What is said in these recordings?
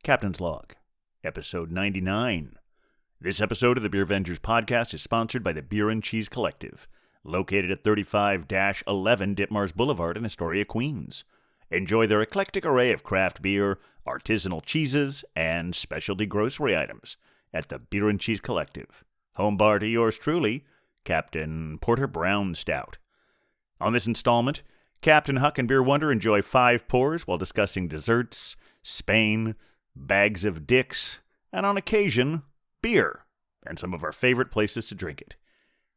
Captain's Log, Episode 99. This episode of the Beervengers podcast is sponsored by the Beer and Cheese Collective, located at 35-11 Ditmars Boulevard in Astoria, Queens. Enjoy their eclectic array of craft beer, artisanal cheeses, and specialty grocery items at the Beer and Cheese Collective. Home bar to yours truly, Captain Porter Brown Stout. On this installment, Captain Huck and Beer Wonder enjoy 5 pours while discussing desserts, Spain, bags of dicks, and on occasion, beer, and some of our favorite places to drink it.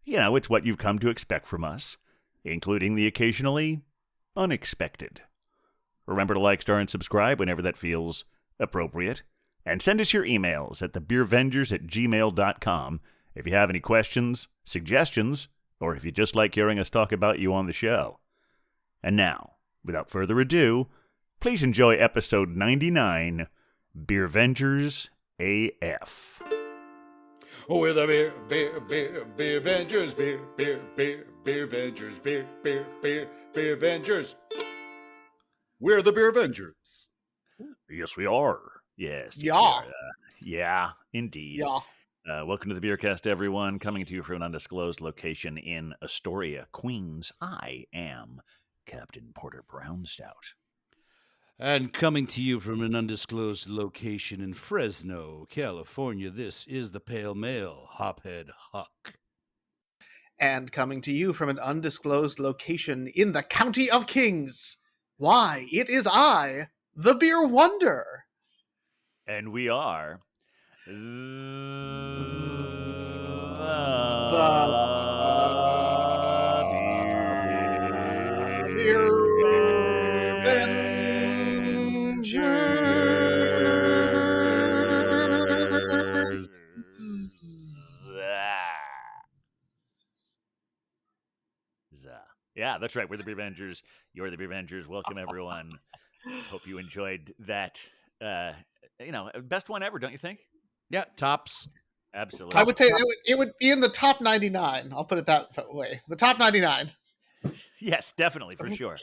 You know, it's what you've come to expect from us, including the occasionally unexpected. Remember to like, star, and subscribe whenever that feels appropriate, and send us your emails at thebeervengers@gmail.com if you have any questions, suggestions, or if you just like hearing us talk about you on the show. And now, without further ado, please enjoy episode 99, Beervengers AF. Oh, we're the Beervengers, Beervengers. We're the Beervengers. Yes, we are. Yes. Yeah. Yeah, indeed. Yeah. Welcome to the Beercast, everyone. Coming to you from an undisclosed location in Astoria, Queens. I am Captain Porter Brown Stout. And coming to you from an undisclosed location in Fresno, California, this is the Pale Male, Hophead Huck. And coming to you from an undisclosed location in the County of Kings, why, it is I, the Beer Wonder. And we are... Yeah, that's right. We're the Beervengers. You're the Beervengers. Welcome, everyone. Hope you enjoyed that. Best one ever, don't you think? Yeah, tops. Absolutely. I would say it would be in the top 99. I'll put it that way. The top 99. Yes, definitely, for sure.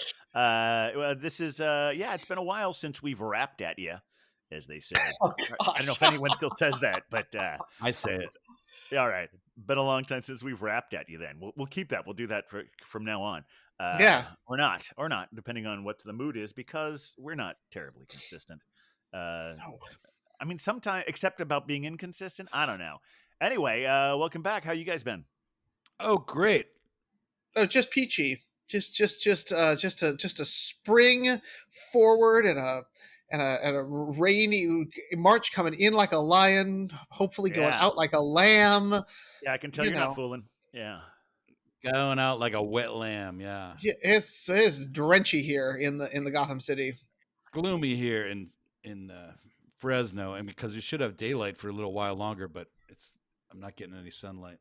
This is, it's been a while since we've rapped at you, as they say. Oh, I don't know if anyone still says that, but... I say it. All right. Been a long time since we've rapped at you then. We'll keep that. We'll do that from now on. Yeah. Or not, depending on what the mood is, because we're not terribly consistent. No. I mean, sometimes, except about being inconsistent, I don't know. Anyway, welcome back. How you guys been? Oh, great. Oh, just peachy. Just a spring forward and a rainy March coming in like a lion, hopefully going out like a lamb. Yeah, I can tell you're not fooling. Yeah. Going out like a wet lamb, yeah. Yeah, it's drenchy here in the Gotham City. Gloomy here in Fresno, and because you should have daylight for a little while longer, but I'm not getting any sunlight.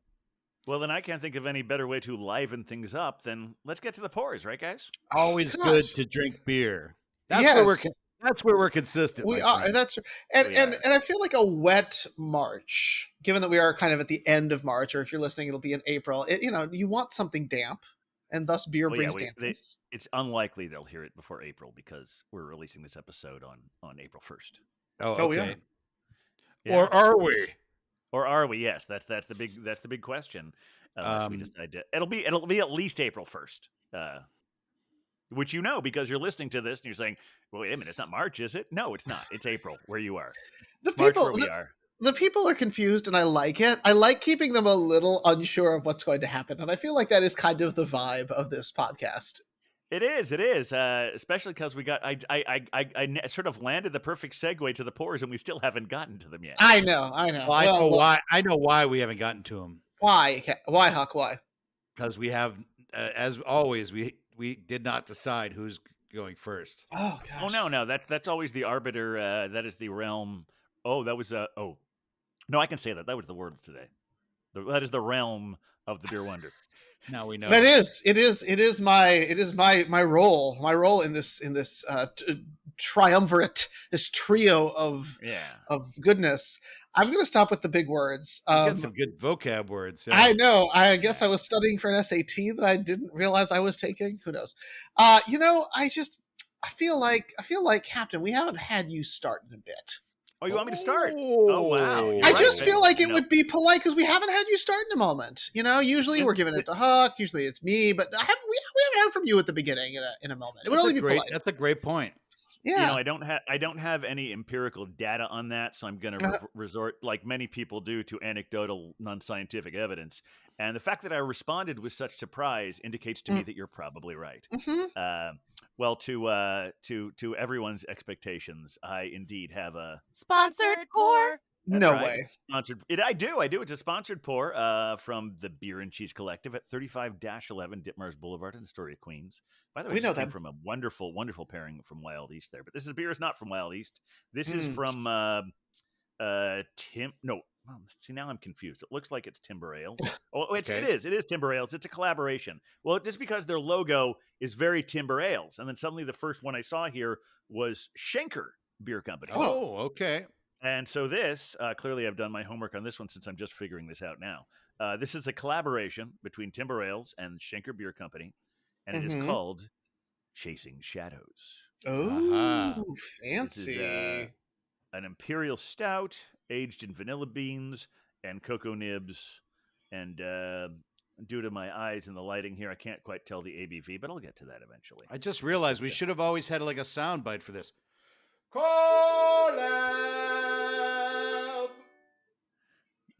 Well, then I can't think of any better way to liven things up than let's get to the pours, right, guys? Always good to drink beer. That's where we're consistent. We are. That's and I feel like a wet March, given that we are kind of at the end of March, or if you're listening, it'll be in April. You want something damp, and thus beer brings dampness. It's unlikely they'll hear it before April because we're releasing this episode on April 1st. Oh, okay. Yeah. Or are we? Or are we? Yes, that's the big question. Unless we decide to, it'll be at least April 1st. Which because you're listening to this and you're saying, "Well, wait a minute, it's not March, is it?" No, it's not. It's April where you are. The people are confused, and I like it. I like keeping them a little unsure of what's going to happen, and I feel like that is kind of the vibe of this podcast. It is, especially because we got. I sort of landed the perfect segue to the pours, and we still haven't gotten to them yet. I know. Well, I know why we haven't gotten to them. Why, Huck? Why? Because we have, as always, we did not decide who's going first. Oh gosh. Oh no, that's always the arbiter. That is the realm. Oh, that was no, I can say that. That was the word today. That is the realm of the Beer Wonder. Now we know. It is my role in this triumvirate, this trio of goodness. I'm going to stop with the big words. You got some good vocab words. Yeah. I know. I guess I was studying for an SAT that I didn't realize I was taking. Who knows? I feel like Captain, we haven't had you start in a bit. Oh, you want me to start? Oh, wow. You're I right. just feel like it know, would be polite because we haven't had you start in a moment. Usually we're giving it to Huck. Usually it's me, but we haven't heard from you at the beginning in a moment. It would only be polite. That's a great point. Yeah. I don't have any empirical data on that, so I'm going to resort, like many people do, to anecdotal, non-scientific evidence. And the fact that I responded with such surprise indicates to me that you're probably right. Mm-hmm. Well, to everyone's expectations, I indeed have a sponsored pour. No way. Sponsored. I do. It's a sponsored pour from the Beer and Cheese Collective at 35-11 Ditmars Boulevard in Astoria, Queens. By the way, We know came them from a wonderful, wonderful pairing from Wild East there. But this beer is not from Wild East. This is from Tim. No, well, see, now I'm confused. It looks like it's Timber Ale. Oh, it is. It is Timber Ales. It's a collaboration. Well, just because their logo is very Timber Ales, and then suddenly the first one I saw here was Schenker Beer Company. Oh, okay. And so this, clearly I've done my homework on this one since I'm just figuring this out now. This is a collaboration between Timber Ales and Schenker Beer Company, and it is called Chasing Shadows. Oh, fancy. This is an imperial stout aged in vanilla beans and cocoa nibs. And due to my eyes and the lighting here, I can't quite tell the ABV, but I'll get to that eventually. I just realized we should have always had like a sound bite for this. Collab.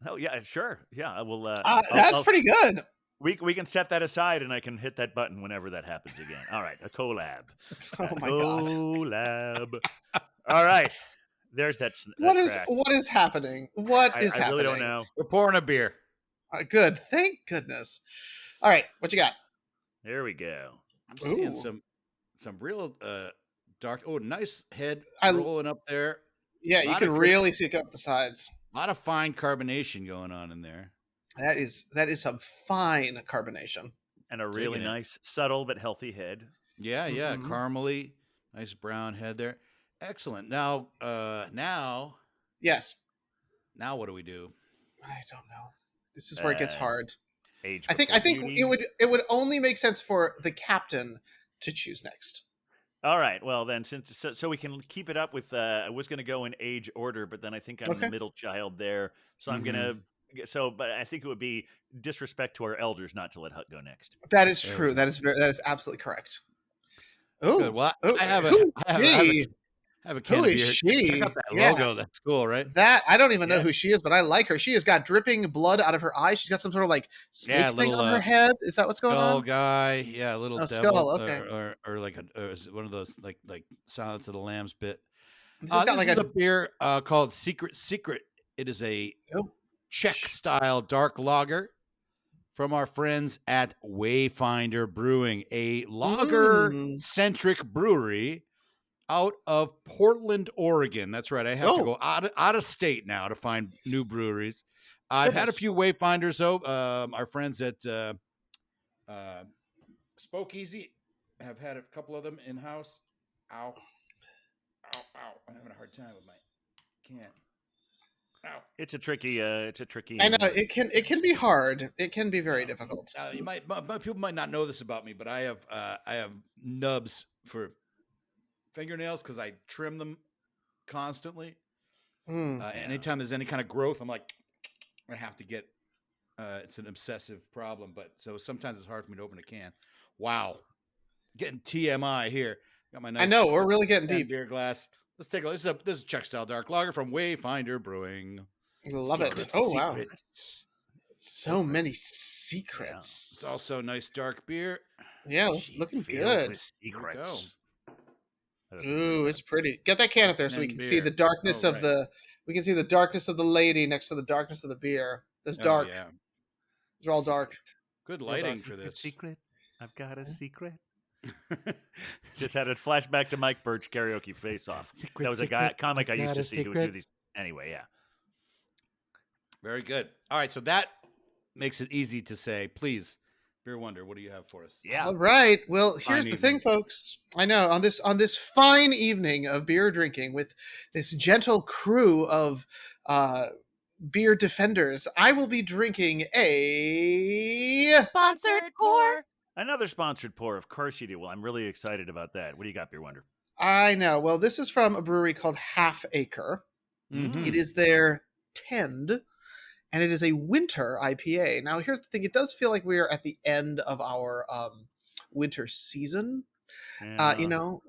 Oh yeah, sure. Yeah, we'll. That's pretty good. We can set that aside, and I can hit that button whenever that happens again. All right, a collab. Oh my god. Collab. All right, there's that. What is happening? What is happening? I really don't know. We're pouring a beer. Good. Thank goodness. All right, what you got? There we go. I'm seeing some real dark. Oh, nice head rolling up there. Yeah, you can really see it up the sides. A lot of fine carbonation going on in there. That is some fine carbonation. And a really nice, subtle but healthy head. Yeah, caramely, nice brown head there. Excellent. Now, yes. Now what do we do? I don't know. This is where it gets hard. I think it would only make sense for the captain to choose next. All right. Well, then, so we can keep it up with. I was going to go in age order, but then I think I'm the middle child there, so I'm going to. But I think it would be disrespect to our elders not to let Huck go next. That is true. That is absolutely correct. Oh, well, I have a can who of is beer. she? Check out that logo. That's cool, right? That I don't even know who she is, but I like her. She has got dripping blood out of her eyes. She's got some sort of like snake thing on her head. Is that what's going on? Guy, yeah, a little devil, skull. Okay, or like one of those like Silence of the Lambs bit. This is a beer called Secret. It is a Czech style dark lager from our friends at Wayfinder Brewing, a lager centric brewery out of Portland, Oregon. That's right. I have to go out of state now to find new breweries. I've had a few Wayfinders though. Our friends at Spokeasy have had a couple of them in house. Ow! I'm having a hard time with my can. Ow. It's a tricky. I know it can be hard. It can be very difficult. People might not know this about me, but I have nubs for fingernails because I trim them constantly. Anytime there's any kind of growth, I'm like, I have to get. It's an obsessive problem, but so sometimes it's hard for me to open a can. Wow, getting TMI here. Got my nice. I know we're really getting deep. Beer glass. Let's take a look. This is Czech style dark lager from Wayfinder Brewing. Love it. Oh wow, so many secrets. Yeah. It's also nice dark beer. Yeah, looking good. Secrets. Ooh, it's pretty. Get that can up there so we can see the darkness of the. We can see the darkness of the lady next to the darkness of the beer. This dark. Yeah. They're all dark. Good lighting for this. Secret. I've got a secret. Just had a flashback to Mike Birch karaoke Face Off. That was a comic I used to see who would do these. Anyway, yeah. Very good. All right, so that makes it easy to say, please, Beer Wonder, what do you have for us? Yeah. All right. Well, here's the thing, folks. I know on this fine evening of beer drinking with this gentle crew of beer defenders, I will be drinking a sponsored pour. Another sponsored pour, of course you do. Well, I'm really excited about that. What do you got, Beer Wonder? I know. Well, this is from a brewery called Half Acre. It is their Tend, and it is a winter IPA. Now, here's the thing: it does feel like we are at the end of our winter season. Yeah.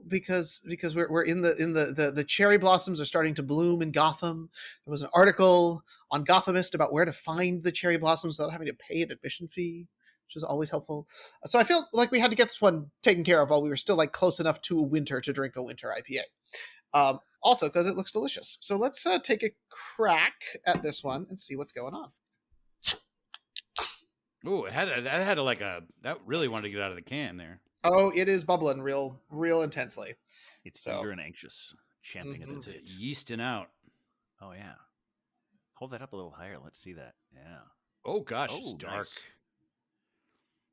Because we're in the cherry blossoms are starting to bloom in Gotham. There was an article on Gothamist about where to find the cherry blossoms without having to pay an admission fee, which is always helpful. So I feel like we had to get this one taken care of while we were still like close enough to winter to drink a winter IPA. Also, because it looks delicious. So let's take a crack at this one and see what's going on. Ooh, that really wanted to get out of the can there. Oh, it is bubbling real intensely. It's So- eager and anxious, champing at Mhm. its bit. Yeasting out. Oh yeah. Hold that up a little higher. Let's see that. Yeah. Oh gosh, it's Oh, dark. nice.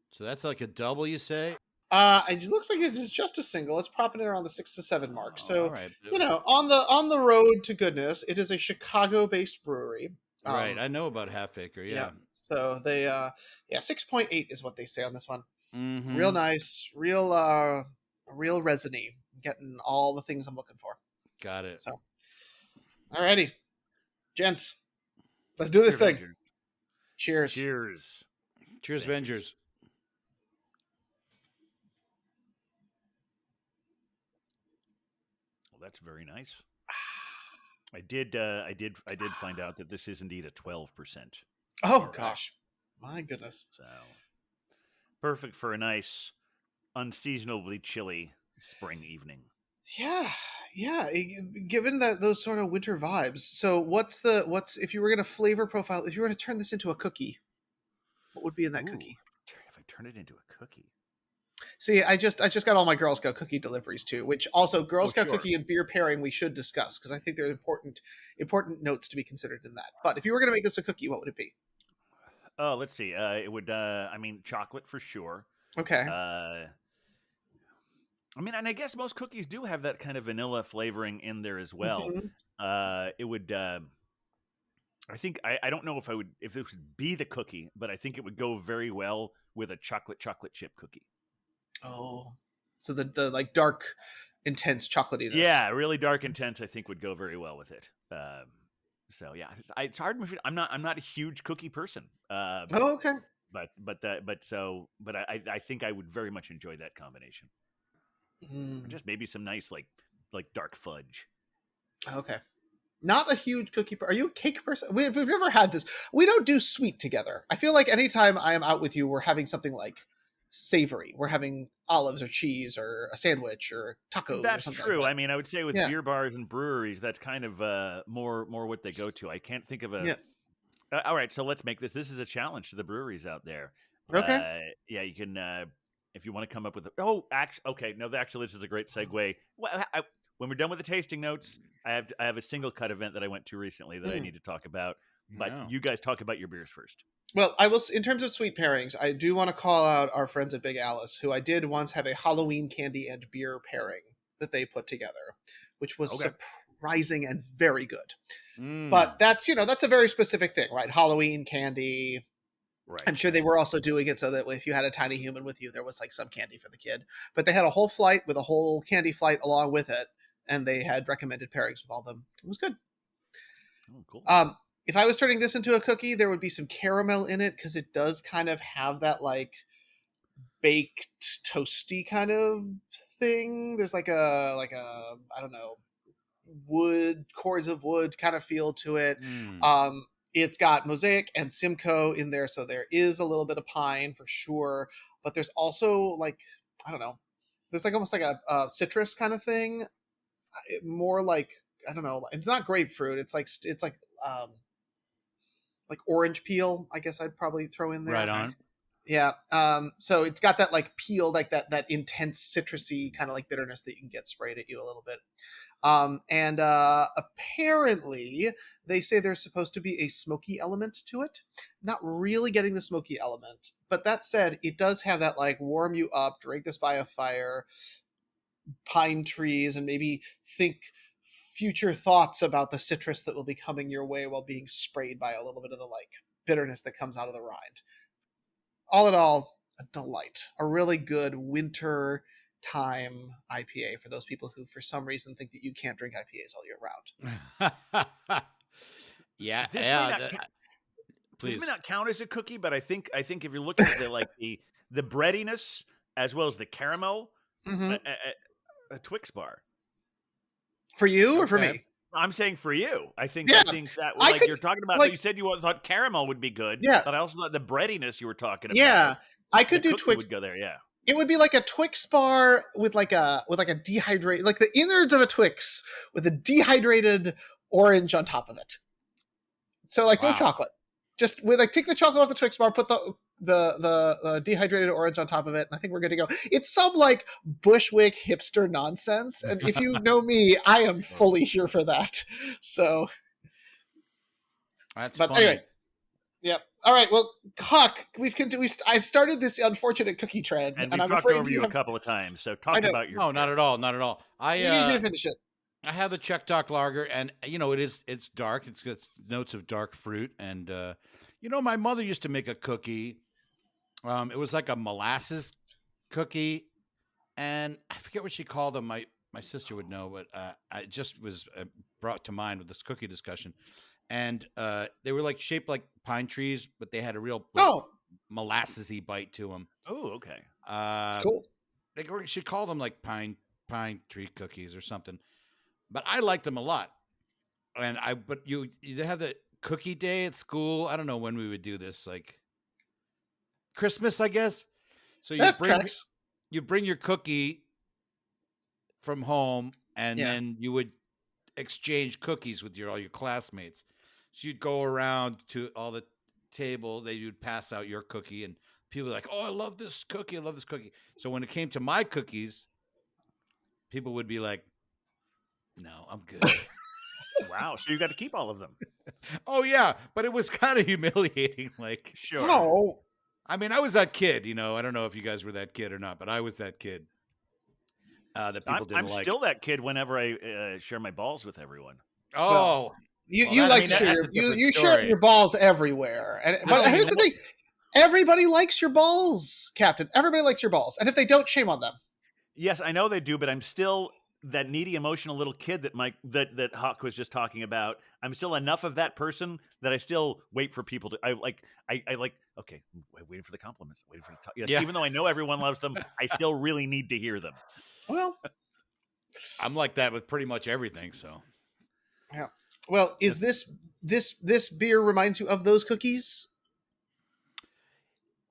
So that's like a double, you say? It looks like it is just a single. It's popping in around the 6 to 7 mark. So all right. on the road to goodness. It is a Chicago-based brewery. Right, I know about Half Acre. Yeah. So they 6.8 is what they say on this one. Mhm. Real nice, real resiny. Getting all the things I'm looking for. Got it. So, alrighty, gents, let's do this thing. Beervengers. Cheers. Cheers. Cheers, Vengers. Well, that's very nice. I did find out that this is indeed a 12%. Oh All right. gosh, my goodness. So perfect for a nice, unseasonably chilly spring evening. Yeah. Given that those sort of winter vibes. So what's if you were going to flavor profile, if you were going to turn this into a cookie, what would be in that Ooh, cookie? If I turn it into a cookie. See, I just got all my Girl Scout cookie deliveries too, which also Girl Scout sure. cookie and beer pairing we should discuss because I think there are important notes to be considered in that. But if you were going to make this a cookie, what would it be? Oh, let's see. It would. I mean, chocolate for sure. Okay. I mean, and I guess most cookies do have that kind of vanilla flavoring in there as well. Mhm. It would. I think I don't know if it would be the cookie, but I think it would go very well with a chocolate chip cookie. Oh, so the like dark, intense chocolatiness. Yeah, really dark, intense. I think would go very well with it. So yeah, it's hard. I'm not a huge cookie person. Oh, okay. But I think I would very much enjoy that combination. Or just maybe some nice like dark fudge. Okay. Not a huge cookie. Are you a cake person? We've never had this. We don't do sweet together. I feel like anytime I am out with you, we're having something like savory. We're having olives or cheese or a sandwich or tacos. That's or something true. Like that. I mean, I would say with Yeah. beer bars and breweries, that's kind of more what they go to. I can't think of a. Yeah. All right, so let's make this. This is a challenge to the breweries out there. Okay. Yeah, you can if you want to come up with. Okay. No, actually, this is a great segue. Well, when we're done with the tasting notes, I have a single cut event that I went to recently that I need to talk about. But Wow. you guys talk about your beers first. Well, I will. In terms of sweet pairings, I do want to call out our friends at Big Alice, who I did once have a Halloween candy and beer pairing that they put together, which was Okay. surprising and very good. Mm. But that's a very specific thing, right? Halloween candy. Right. I'm sure they were also doing it so that if you had a tiny human with you, there was like some candy for the kid. But they had a whole flight with a whole candy flight along with it, and they had recommended pairings with all of them. It was good. Oh, cool. If I was turning this into a cookie, there would be some caramel in it because it does kind of have that like baked toasty kind of thing. There's like a I don't know, cores of wood kind of feel to it. Mm. It's got Mosaic and Simcoe in there, so there is a little bit of pine for sure. But there's also like, I don't know, there's like almost like a citrus kind of thing. More like, I don't know, it's not grapefruit. It's like orange peel, I guess I'd probably throw in there. Right on. Yeah. So it's got that like peel, like that intense citrusy kind of like bitterness that you can get sprayed at you a little bit. And apparently they say there's supposed to be a smoky element to it. Not really getting the smoky element, but that said, it does have that like warm you up, drink this by a fire, pine trees, and maybe think future thoughts about the citrus that will be coming your way while being sprayed by a little bit of the like bitterness that comes out of the rind. All in all, a delight. A really good winter time IPA for those people who, for some reason, think that you can't drink IPAs all year round. Yeah, This yeah. may not Please. This may not count as a cookie, but I think if you're looking at the breadiness as well as the caramel, Mhm. a Twix bar. For you or for Okay. me? I'm saying for you. I think Yeah, that I like could- you're talking about. like- You said you thought caramel would be good. Yeah. But I also thought the breadiness you were talking about. Yeah, I the could do cookie Twix. would go there. Yeah. It would be like a Twix bar with like a dehydrated, like the innards of a Twix with a dehydrated orange on top of it. So like no Wow. chocolate, just with like take the chocolate off the Twix bar, put the dehydrated orange on top of it, and I think we're good to go. It's some like Bushwick hipster nonsense, and if you know me, I am fully here for that. So, That's but funny. anyway. Yep. All right. Well, Huck, I've started this unfortunate cookie trend, And and we've I'm talked afraid over you a couple of times. So talk know. about your. No, not at all. Not at all. You need to finish it. I have the Czech Dark Lager, and it's dark. It's got notes of dark fruit, and my mother used to make a cookie. It was like a molasses cookie, and I forget what she called them. My sister would know, but I just was brought to mind with this cookie discussion, and they were like shaped like pine trees, but they had a real molassesy bite to them. Oh, okay. Cool. She called them like pine tree cookies or something. But I liked them a lot. And you have the cookie day at school. I don't know when we would do this, like Christmas, I guess. So you bring your cookie from home, and then you would exchange cookies with all your classmates. So you'd go around to all the table, you'd pass out your cookie, and people were like, "Oh, I love this cookie. I love this cookie." So when it came to my cookies, people would be like, "No, I'm good." Wow. So you got to keep all of them. Oh yeah, but it was kind of humiliating. Like, Sure. No. I mean, I was that kid. I don't know if you guys were that kid or not, but I was that kid that people didn't I'm like. still that kid whenever I share my balls with everyone. Oh, You like to share you share your balls everywhere, but here's the thing: everybody likes your balls, Captain. Everybody likes your balls, and if they don't, shame on them. Yes, I know they do, but I'm still that needy, emotional little kid that Hawk was just talking about. I'm still enough of that person that I still wait for people to. I like. Okay, waiting for the compliments, waiting for the talk. Yes, Yeah. Even though I know everyone loves them, I still really need to hear them. Well, I'm like that with pretty much everything. So, yeah. Well, is this beer reminds you of those cookies?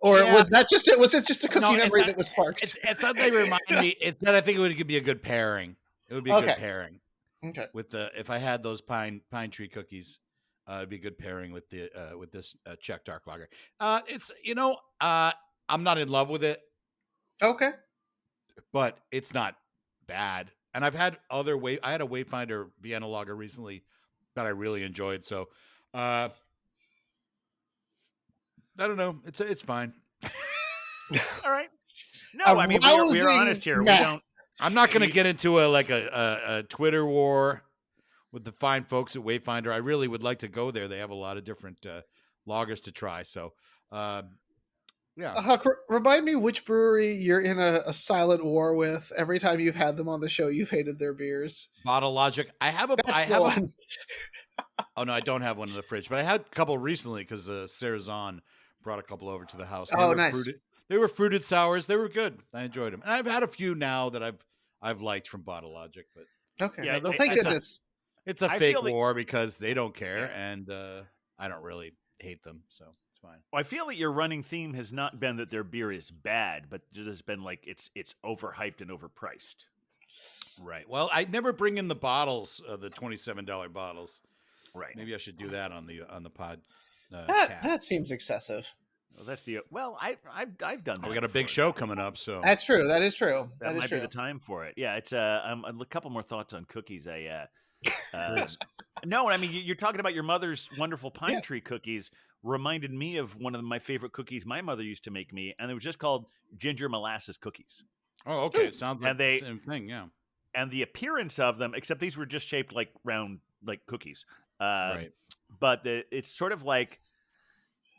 Or was that just it? Was it just a cookie memory that was sparked? It's that they remind me. It's that I think it would be a good pairing. It would be a good pairing. Okay. With if I had those pine tree cookies, it'd be a good pairing with this Czech Dark Lager. It's I'm not in love with it. Okay. But it's not bad. And I've had I had a Wayfinder Vienna Lager recently that I really enjoyed. So, I don't know. It's fine. All right. No, I mean we're honest here. We don't. I'm not going to get into a Twitter war with the fine folks at Wayfinder. I really would like to go there. They have a lot of different lagers to try. So, yeah. Huck, remind me which brewery you're in a silent war with. Every time you've had them on the show, you've hated their beers. Bottle Logic. I have a. one. Oh no, I don't have one in the fridge, but I had a couple recently because Sarah Zahn brought a couple over to the house. Oh, nice. They were fruited sours. They were good. I enjoyed them, and I've had a few now that I've liked from Bottle Logic. But okay, Yeah, thank goodness. It's a I fake feel that- war because they don't care, and I don't really hate them, so it's fine. Well, I feel that your running theme has not been that their beer is bad, but it has been like it's overhyped and overpriced. Right. Well, I never bring in the bottles, the $27 bottles. Right. Maybe I should do that on the pod. That seems excessive. Well, that's I've done that. We got a big before. show coming up, so That's true. That is true. That is might true. be the time for it. Yeah, it's a couple more thoughts on cookies. No, I mean you're talking about your mother's wonderful pine tree cookies. Reminded me of one of my favorite cookies my mother used to make me, and it was just called ginger molasses cookies. Oh, okay. It sounds like And the same thing. Yeah. And the appearance of them, except these were just shaped like round, like cookies. Right. But it's sort of like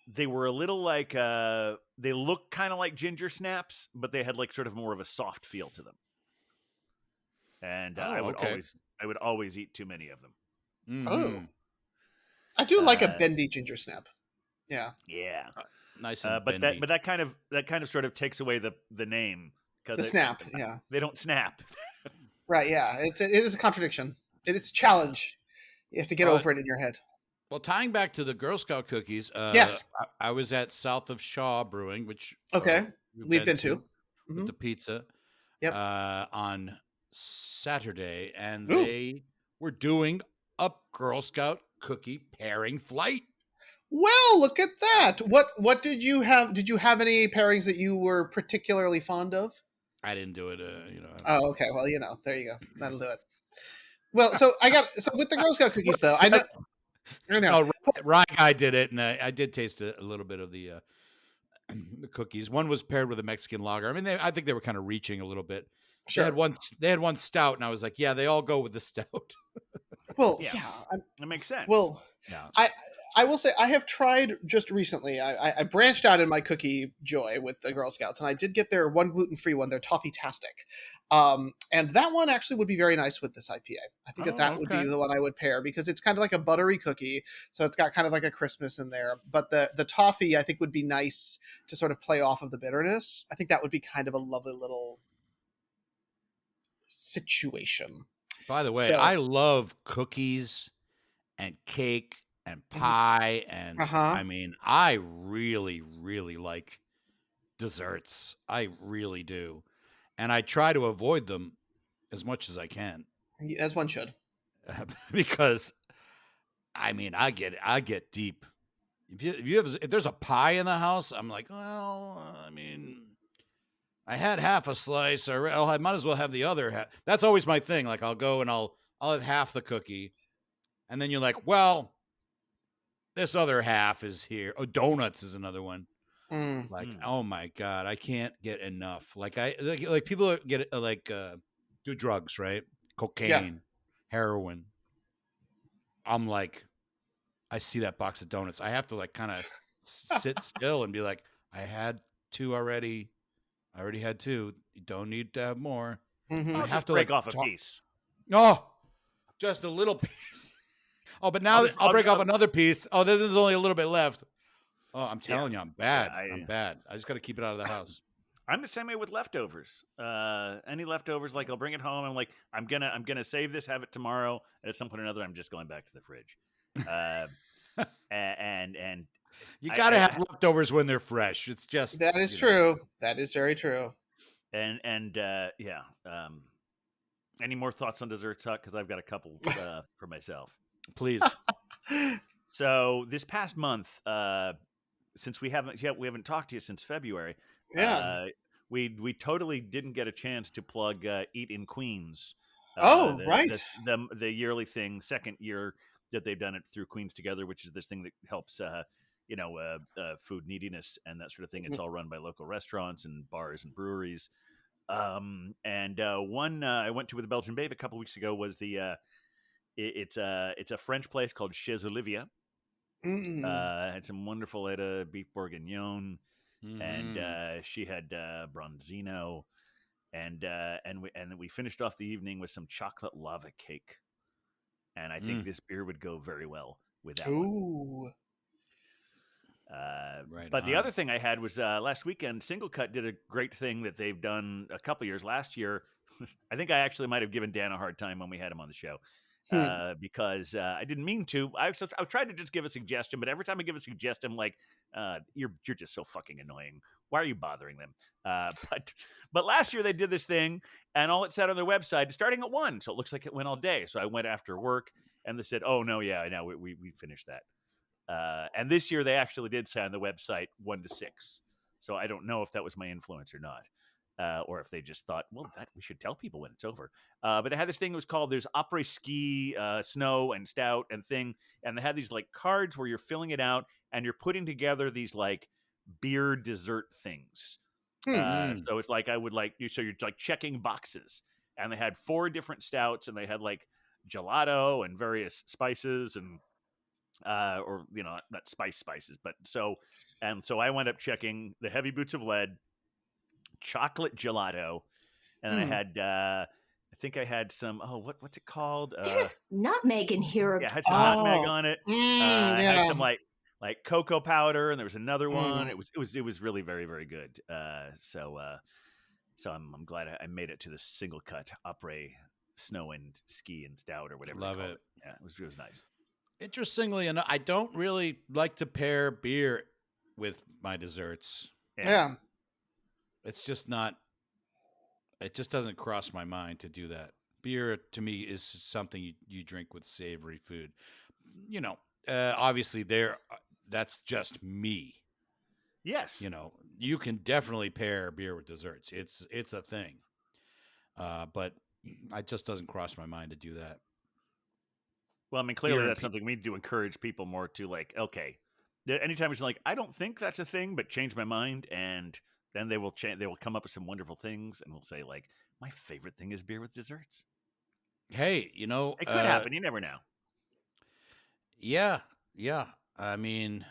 they were a little like they look kind of like ginger snaps, but they had like sort of more of a soft feel to them. and Oh, okay. I would always eat too many of them. Oh, Mhm. I do like a Uh, bendy ginger snap. Yeah, yeah, Nice and but bendy. that kind of sort of takes away the name the because snap. Yeah, they don't snap. right. Yeah, it is a contradiction. It's a challenge. You have to get Uh, over it in your head. well, tying back to the Girl Scout cookies, Yes. I was at South of Shaw Brewing, which Okay. we've We've been been to. to with Hmm. the pizza Yep. on Saturday, and Ooh. they were doing a Girl Scout cookie pairing flight. Well, look at that. What did you have? Did you have any pairings that you were particularly fond of? I didn't do it, Oh, okay. Well, there you go. That'll do it. Well, so with the Girl Scout cookies though, So- I know. no, Rye Guy did it, and I did taste a little bit of the the cookies. One was paired with a Mexican lager. I mean, I think they were kind of reaching a little bit. They Sure. had one stout, and I was like, yeah, they all go with the stout. Well, Yeah, yeah. that makes sense. Well, Yeah. I will say I have tried just recently. I branched out in my cookie joy with the Girl Scouts, and I did get their one gluten-free one, their Toffee-tastic, and that one actually would be very nice with this IPA. I think that would be Okay. the one I would pair because it's kind of like a buttery cookie, so it's got kind of like a crispness in there. But the toffee I think would be nice to sort of play off of the bitterness. I think that would be kind of a lovely little situation. By the way, So, I love cookies and cake and pie, and uh-huh. I mean, I really, really like desserts. I really do, and I try to avoid them as much as I can As one should. because I mean, I get deep. If there's a pie in the house, I'm like, well, I mean, I had half a slice, or I might as well have the other half. That's always my thing. Like, I'll go and I'll have half the cookie, and then you're like, well, this other half is here. Oh, donuts is another one. Mm. Like, oh my god, I can't get enough. Like like people get do drugs, right? Yeah. Cocaine, heroin. I'm like, I see that box of donuts. I have to like kind of sit still and be like, I had two already. I already had two. You don't need to have more. Mhm. I I'll have just to break like off a piece. Oh, just a little piece. Oh, but now I'll break off another piece. Oh, then there's only a little bit left. Oh, I'm telling you, I'm bad. I'm bad. I just got to keep it out of the house. I'm the same way with leftovers. Any leftovers, like I'll bring it home. I'm like, I'm gonna save this, have it tomorrow, and at some point or another, I'm just going back to the fridge. And You got to have leftovers when they're fresh. It's just that is true. That is very true. And yeah. Any more thoughts on desserts, Huck? Because I've got a couple for myself. Please. So this past month, since we haven't talked to you since February, Yeah. we totally didn't get a chance to plug Eat in Queens. Oh, right. The yearly thing, second year that they've done it through Queens Together, which is this thing that helps food neediness and that sort of thing. It's all run by local restaurants and bars and breweries. One I went to with the Belgian Babe a couple weeks ago was it's a French place called Chez Olivia. Had some wonderful beef bourguignon, and she had bronzino, and we finished off the evening with some chocolate lava cake. And I think this beer would go very well with that one. Ooh. Right But the on. other thing I had was last weekend, Single Cut did a great thing that they've done a couple years. Last year, I think I actually might have given Dan a hard time when we had him on the show because I didn't mean to. I tried to just give a suggestion, but every time I give a suggestion, I'm like, you're just so fucking annoying. Why are you bothering them? But last year they did this thing, and all it said on their website, starting at 1, so it looks like it went all day. So I went after work, and they said, oh, no, yeah, no, we finished that. And this year they actually did say on the website 1 to 6. So I don't know if that was my influence or not, or if they just thought, well, that we should tell people when it's over. But they had this thing that was called there's Après Ski, Snow and Stout and thing, and they had these like cards where you're filling it out and you're putting together these like beer dessert things. So it's like so you're like checking boxes, and they had 4 different stouts, and they had like gelato and various spices and or not spices, but so I went up checking the Heavy Boots of Lead, chocolate gelato, and then I had I think I had some. Oh, what's it called? There's nutmeg in here. Yeah, I had some nutmeg Oh, on it. I had yeah. some like cocoa powder, and there was another one. Mm. It was really very very good. So I'm glad I made it to the single cut après snow and ski and stout or whatever. Love they call it. Yeah, it was nice. Interestingly enough, I don't really like to pair beer with my desserts. Yeah. It's just not. It just doesn't cross my mind to do that. Beer to me is something you drink with savory food. You know, obviously that's just me. Yes. You know, you can definitely pair beer with desserts. It's a thing. But it just doesn't cross my mind to do that. Well, I mean, clearly Beer and that's something we need to encourage people more to like. Okay, anytime it's like, I don't think that's a thing, but change my mind, and then they will change. They will come up with some wonderful things, and we'll say like, my favorite thing is beer with desserts. Hey, you know, It could happen. You never know. Yeah. I mean,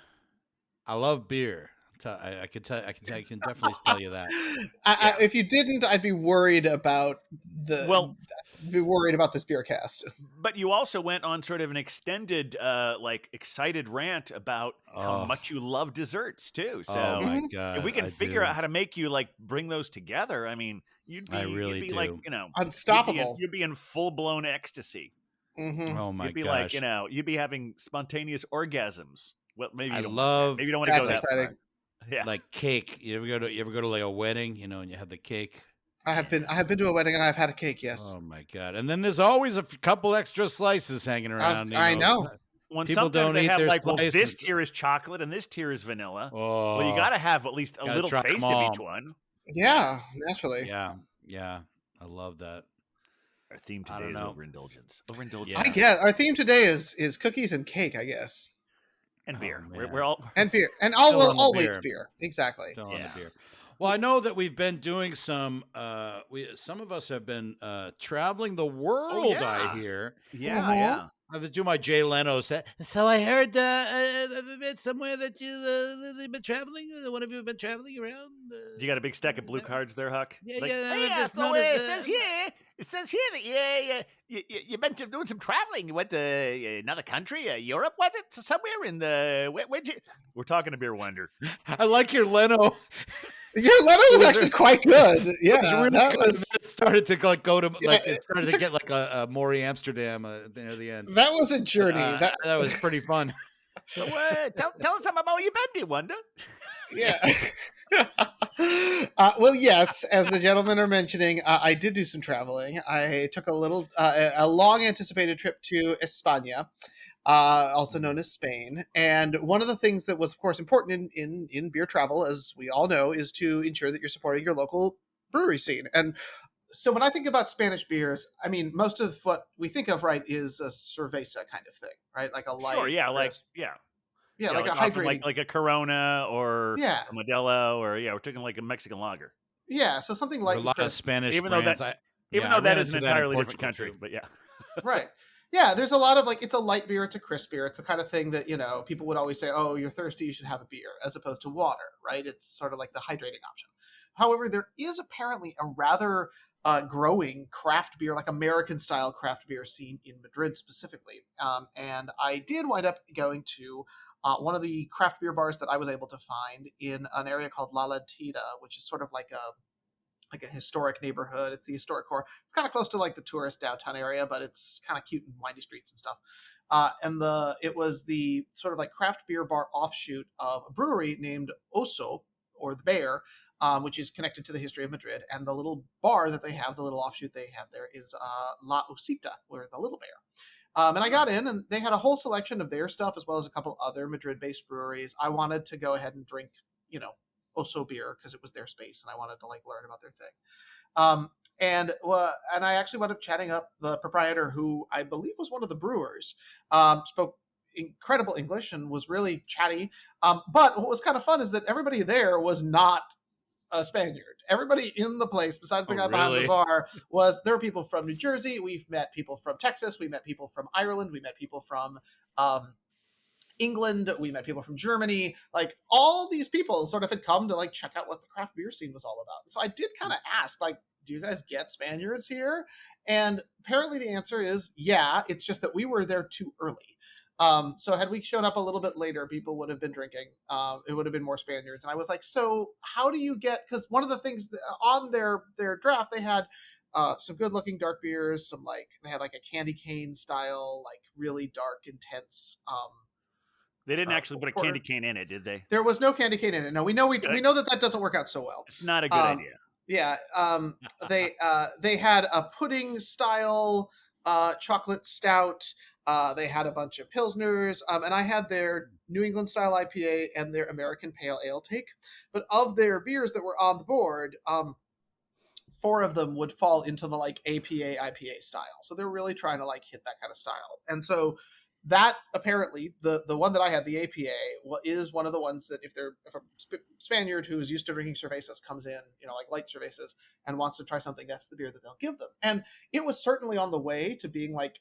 I love beer. I can definitely tell you that. If you didn't, I'd be worried about this beer cast. But you also went on sort of an extended, like excited rant about how much you love desserts too. So Oh my god! if we can figure out how to make you like bring those together, I mean, you'd be like, unstoppable. You'd be in full blown ecstasy. Mm-hmm. Oh my You'd be gosh! like, you'd be having spontaneous orgasms. Well, maybe I you don't love. maybe you don't want to go That's that far. exciting. Yeah, Like cake. You ever go to like a wedding, you know, and you have the cake. I have been to a wedding and I've had a cake. Yes. Oh my god! And then there's always a couple extra slices hanging around. I know. When People sometimes don't they eat have their like, well, this slices. tier is chocolate and this tier is vanilla. Oh, Well, you got to have at least a Gotta little try 'em taste of all. each one. Yeah, naturally. yeah. I love that. Our theme I today don't is know. overindulgence. Overindulgence. Yeah. I guess our theme today is cookies and cake. I guess, And beer. man. We're all and beer, and Still on the always beer. beer. Exactly. Still on Yeah. the beer. Well, I know that we've been doing some. Some of us have been traveling the world. yeah. I hear. yeah, Mhm. yeah. I was doing my Jay Leno set. So I heard somewhere that you've been traveling. One of you have been traveling around. You got a big stack of blue cards there, Huck? Yeah, Like, yeah. Oh, I yeah, just so noticed, it says here that you meant to doing some traveling. You went to another country, Europe, was it? Somewhere in the where'd you? we're talking to Beer Wonder. I like your Leno. Your letter was actually quite good. Yeah, It was really that good. was It started to like go to like Yeah, it started to get like a Maury Amsterdam near the end. that was a journey. That was pretty fun. So tell us something about where you been, Beer Wonder. Yeah. Well, yes, as the gentlemen are mentioning, I did do some traveling. I took a long anticipated trip to España, also known as Spain. And one of the things that was, of course, important in beer travel, as we all know, is to ensure that you're supporting your local brewery scene. And so when I think about Spanish beers, I mean, most of what we think of, right, is a cerveza kind of thing, right? Like a light, Sure, yeah, crisp- yeah, like a often hydrating. like a Corona or Yeah. a Modelo, or we're talking like a Mexican lager. Yeah, so something There's light a and lot of crisp. Spanish Even though brands. Even I though that ran is an into that in entirely different Portugal, country, too. but yeah. Right. Yeah, there's a lot of it's a light beer, it's a crisp beer. It's the kind of thing that, people would always say, oh, you're thirsty, you should have a beer, as opposed to water, right? It's sort of like the hydrating option. However, there is apparently a rather growing craft beer, like American style craft beer scene in Madrid specifically. And I did wind up going to one of the craft beer bars that I was able to find in an area called La Lentida, which is sort of like a historic neighborhood. It's the historic core. It's kind of close to like the tourist downtown area, but it's kind of cute and windy streets and stuff. It was the sort of like craft beer bar offshoot of a brewery named Oso, or the Bear, which is connected to the history of Madrid. And the little bar that they have, the little offshoot they have there, is La Osita, or the Little Bear. And I got in, and they had a whole selection of their stuff, as well as a couple other Madrid-based breweries. I wanted to go ahead and drink, Oso beer, because it was their space, and I wanted to learn about their thing. And I actually wound up chatting up the proprietor, who I believe was one of the brewers. Spoke incredible English and was really chatty. But what was kind of fun is that everybody there was not a Spaniard. Everybody in the place, besides the guy behind the bar, there were people from New Jersey. We've met people from Texas. We met people from Ireland. We met people from England. We met people from Germany. Like, all these people sort of had come to check out what the craft beer scene was all about. And so I did kind of ask, do you guys get Spaniards here? And apparently the answer is yeah. It's just that we were there too early. So had we shown up a little bit later, people would have been drinking. It would have been more Spaniards. And I was like, so how do you get? Because one of the things on their draft, they had some good looking dark beers. They had like a candy cane style, like really dark, intense. They didn't actually put a porter. candy cane in it, did they? There was no candy cane in it. No, we know that doesn't work out so well. It's not a good idea. Yeah. They had a pudding style chocolate stout. They had a bunch of pilsners, and I had their New England style IPA and their American Pale Ale take. But of their beers that were on the board, 4 of them would fall into the like APA IPA style. So they're really trying to like hit that kind of style. And so that apparently the one that I had, the APA, is one of the ones that if a Spaniard who is used to drinking cervezas comes in, like light cervezas, and wants to try something, that's the beer that they'll give them. And it was certainly on the way to being like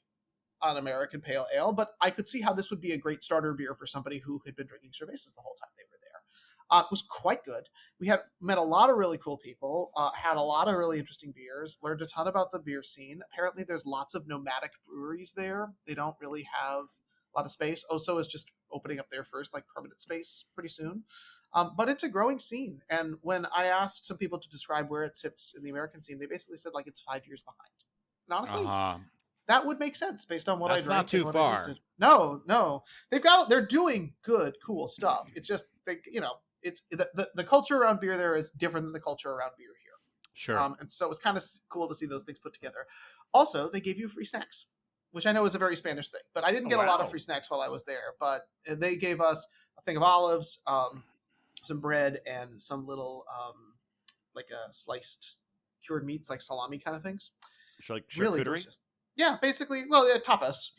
an American Pale Ale, but I could see how this would be a great starter beer for somebody who had been drinking cervezas the whole time they were there. It was quite good. We had met a lot of really cool people, had a lot of really interesting beers, learned a ton about the beer scene. Apparently there's lots of nomadic breweries there. They don't really have a lot of space. Oso is just opening up their first like permanent space pretty soon. But it's a growing scene. And when I asked some people to describe where it sits in the American scene, they basically said like it's 5 years behind. And honestly, that would make sense based on what I drank. That's not too far. No, they're doing good, cool stuff. It's just it's the culture around beer there is different than the culture around beer here. Sure. And so it was kind of cool to see those things put together. Also, they gave you free snacks, which I know is a very Spanish thing, but I didn't get a lot of free snacks while I was there. But they gave us a thing of olives, some bread, and some little like a sliced cured meats, like salami kind of things. Like really charcuterie? delicious. Yeah, basically. Well, tapas,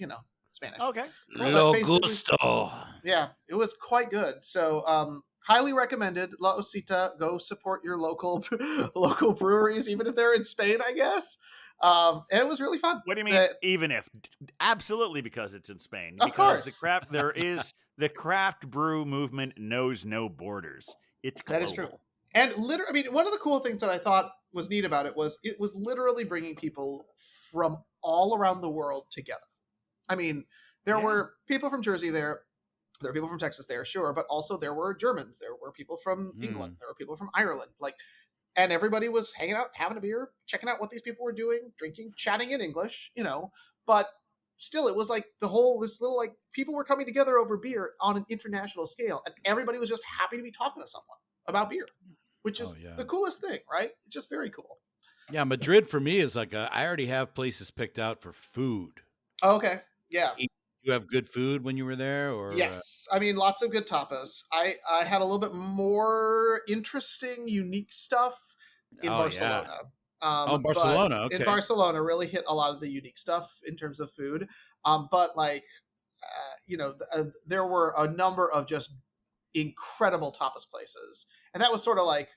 Spanish. Okay. Lo gusto. Yeah, it was quite good. So, highly recommended. La Osita. Go support your local breweries, even if they're in Spain, I guess. And it was really fun. What do you mean? Even if? Absolutely, because it's in Spain. Of course. The craft brew movement knows no borders. It's global. That is true. And literally, one of the cool things that I thought was neat about it was literally bringing people from all around the world together. There were people from Jersey there. There were people from Texas there, sure. But also there were Germans. There were people from England. There were people from Ireland. And everybody was hanging out, having a beer, checking out what these people were doing, drinking, chatting in English, But still, it was like people were coming together over beer on an international scale. And everybody was just happy to be talking to someone about beer. Which is the coolest thing, right? It's just very cool. Yeah, Madrid for me is I already have places picked out for food. Oh, okay, yeah. You have good food when you were there, or yes? Lots of good tapas. I had a little bit more interesting, unique stuff in Barcelona. Yeah. Barcelona. Okay. In Barcelona, really hit a lot of the unique stuff in terms of food. There were a number of just incredible tapas places. And that was sort of like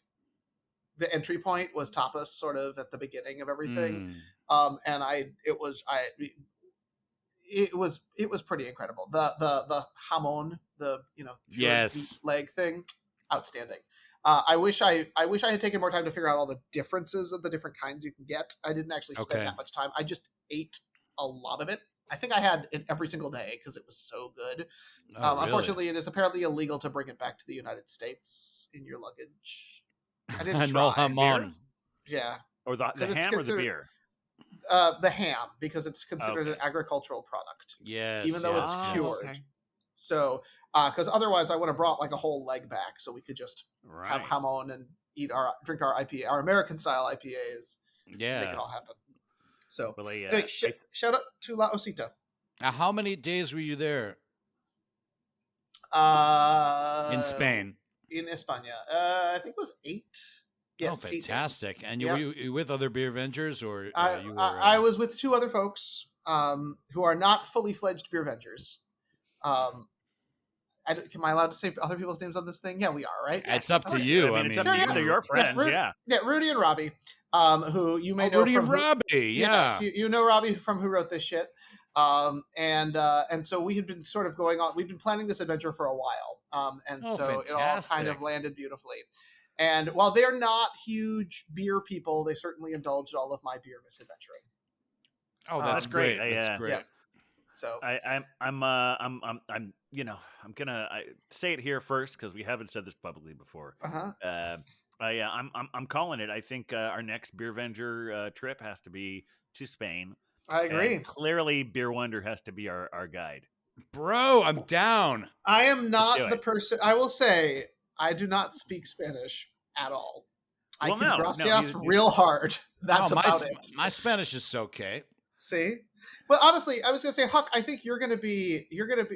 the entry point was tapas sort of at the beginning of everything. It was pretty incredible. The jamon, yes, leg thing, outstanding. I wish I had taken more time to figure out all the differences of the different kinds you can get. I didn't actually spend that much time. I just ate a lot of it. I think I had it every single day because it was so good. Really? Unfortunately, it is apparently illegal to bring it back to the United States in your luggage. I didn't no try. jamon. Yeah. Or the ham or the beer? The ham, because it's considered an agricultural product. Yes. Even though it's cured. Okay. So, because otherwise I would have brought like a whole leg back so we could just have jamon and drink our IPA, our American style IPAs. Yeah. Make it all happen. So, anyway, shout out to La Osita. How many days were you there? In Spain. In España. I think it was 8. Yes, oh, fantastic. 8 days. And you were with other Beervengers, or you were? I was with 2 other folks who are not fully fledged Beervengers. Am I allowed to say other people's names on this thing? Yeah, we are, right? It's up to you. It's up to you. They're your friends, yeah. Rudy and Robbie, who you may know Rudy from and Robbie, Yes, you know Robbie from Who Wrote This Shit. And so we had been sort of going on. We've been planning this adventure for a while, so fantastic. It all kind of landed beautifully. And while they're not huge beer people, they certainly indulged all of my beer misadventuring. Oh, that's Um, great. great. That's great. yeah. So I'm gonna say it here first because we haven't said this publicly before. uh-huh. I'm calling it. I think our next Beervenger trip has to be to Spain. I agree. And clearly, Beer Wonder has to be our guide. Bro, I'm down. I am do not the it. person. I will say I do not speak Spanish at all. I Well, can no, gracias you- real hard. That's Oh, about it. My Spanish is okay. See, but honestly, I was gonna say, Huck, I think you're gonna be.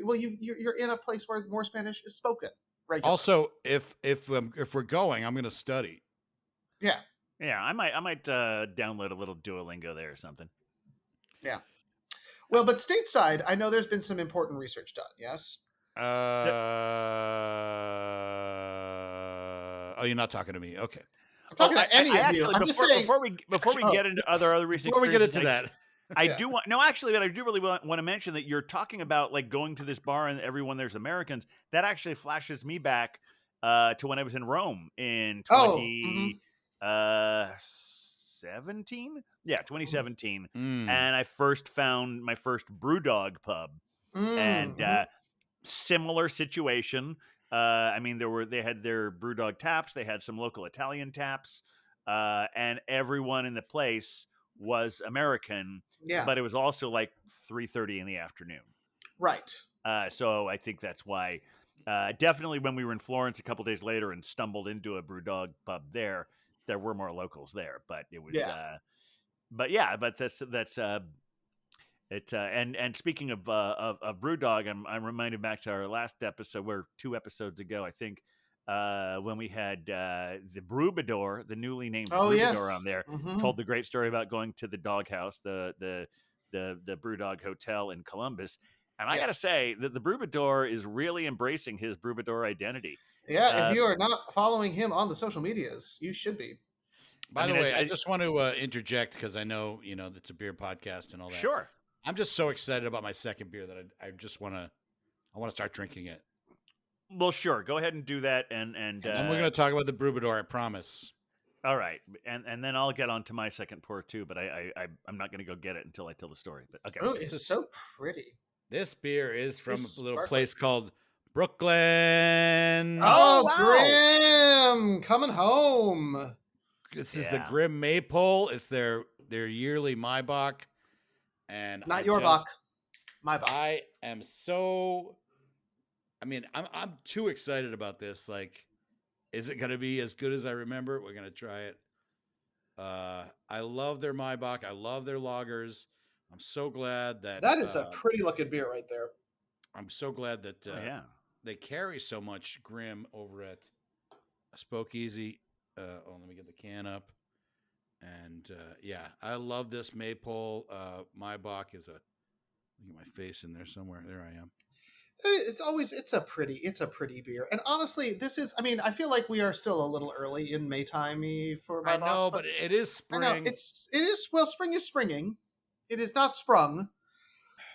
Well, you're in a place where more Spanish is spoken regularly. Also, if we're going, I'm going to study. Yeah. Yeah, I might download a little Duolingo there or something. Yeah. Well, but stateside, I know there's been some important research done. Yes. Oh, you're not talking to me. Okay. I'm talking to any of you. Actually, I'm just saying. before we get into other recent Before we get experiences, into that, I Yeah. do want but I do really want to mention that you're talking about like going to this bar and everyone there's Americans. That actually flashes me back to when I was in Rome in 2017. Yeah, 2017. Mm. And I first found my first Brewdog pub. And similar situation. I mean, they had their Brewdog taps. They had some local Italian taps, and everyone in the place was American. Yeah. But it was also like 3:30 in the afternoon. Right. So I think that's why. Definitely, when we were in Florence a couple days later and stumbled into a Brewdog pub there were more locals there. But it was. Yeah. But that's. And speaking of BrewDog, I'm reminded back to our last episode, where 2 episodes ago, I think, when we had the Brewbador, the newly named Brewbador on there, told the great story about going to the doghouse, the BrewDog Hotel in Columbus. And I got to say that the Brewbador is really embracing his Brewbador identity. Yeah, if you are not following him on the social medias, you should be. By the way, I just want to interject because I know it's a beer podcast and all that. Sure. I'm just so excited about my second beer that I just want to start drinking it. Well, sure. Go ahead and do that, and then we're going to talk about the Brewbador, I promise. All right, and then I'll get on to my second pour too, but I'm not going to go get it until I tell the story. But okay. Oh, it's so pretty. This beer is from It's a little sparkling. place called Brooklyn. Oh, wow. Grim, coming home. This is the Grim Maypole. It's their yearly Maibach. And Not your Bach, my Bach. I am so. I mean, I'm too excited about this. Like, is it going to be as good as I remember? We're going to try it. I love their Maibach. I love their lagers. I'm so glad that is a pretty looking beer right there. I'm so glad that they carry so much Grim over at Spokeasy. Let me get the can up. And I love this Maypole. Maibach is get my face in there somewhere. There I am. It's a pretty beer. And honestly, this is. I mean, I feel like we are still a little early in Maytime for my. I know, but it is spring. I know it is. Well, spring is springing. It is not sprung.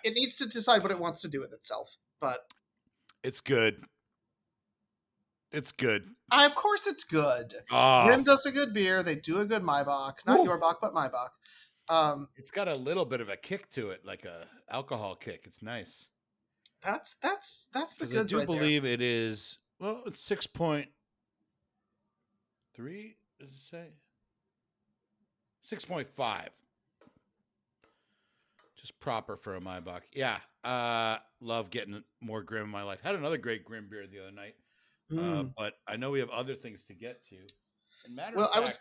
It needs to decide what it wants to do with itself. But it's good. It's good. Of course, it's good. Grim does a good beer. They do a good Maibach. Not your Bach, but Maibach. It's got a little bit of a kick to it, like a alcohol kick. It's nice. That's the goods. I do believe it is. Well, it's 6.3. Does it say 6.5? Just proper for a Maibach. Yeah. Love getting more Grim in my life. Had another great Grim beer the other night. But I know we have other things to get to. And matter of fact,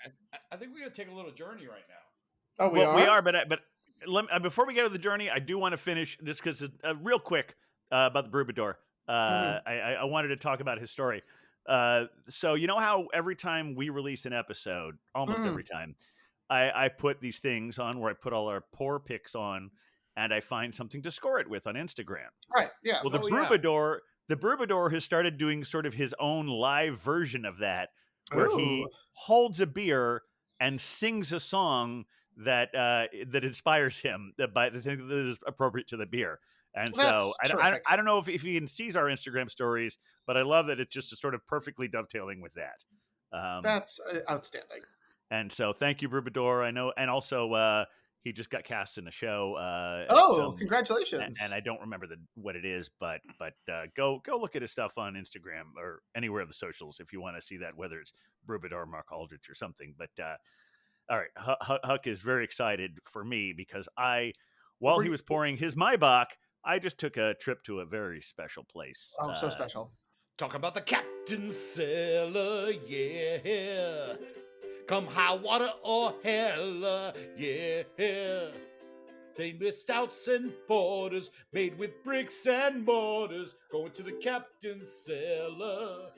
I think we're going to take a little journey right now. Oh, we are? But before we get to the journey, I do want to finish just because real quick about the Brewbador. I wanted to talk about his story. So you know how every time we release an episode, almost every time, I put these things on where I put all our pour picks on, and I find something to score it with on Instagram. Right. Yeah. Well, the Brewbador. The Brewbador has started doing sort of his own live version of that, where he holds a beer and sings a song that inspires him by the thing that is appropriate to the beer. And so I don't know if he even sees our Instagram stories, but I love that it's just sort of perfectly dovetailing with that. That's outstanding. And so thank you, Rubador. I know, and also he just got cast in a show. Congratulations! And I don't remember what it is, but go look at his stuff on Instagram or anywhere of the socials if you want to see that, whether it's Rubador, Mark Aldrich, or something. But all right, Huck is very excited for me because while he was pouring his Maybach, I just took a trip to a very special place. Oh, so special. Talking about the captain's cellar, yeah. Come high water or hell, yeah. Famous stouts and porters made with bricks and mortars. Going to the captain's cellar,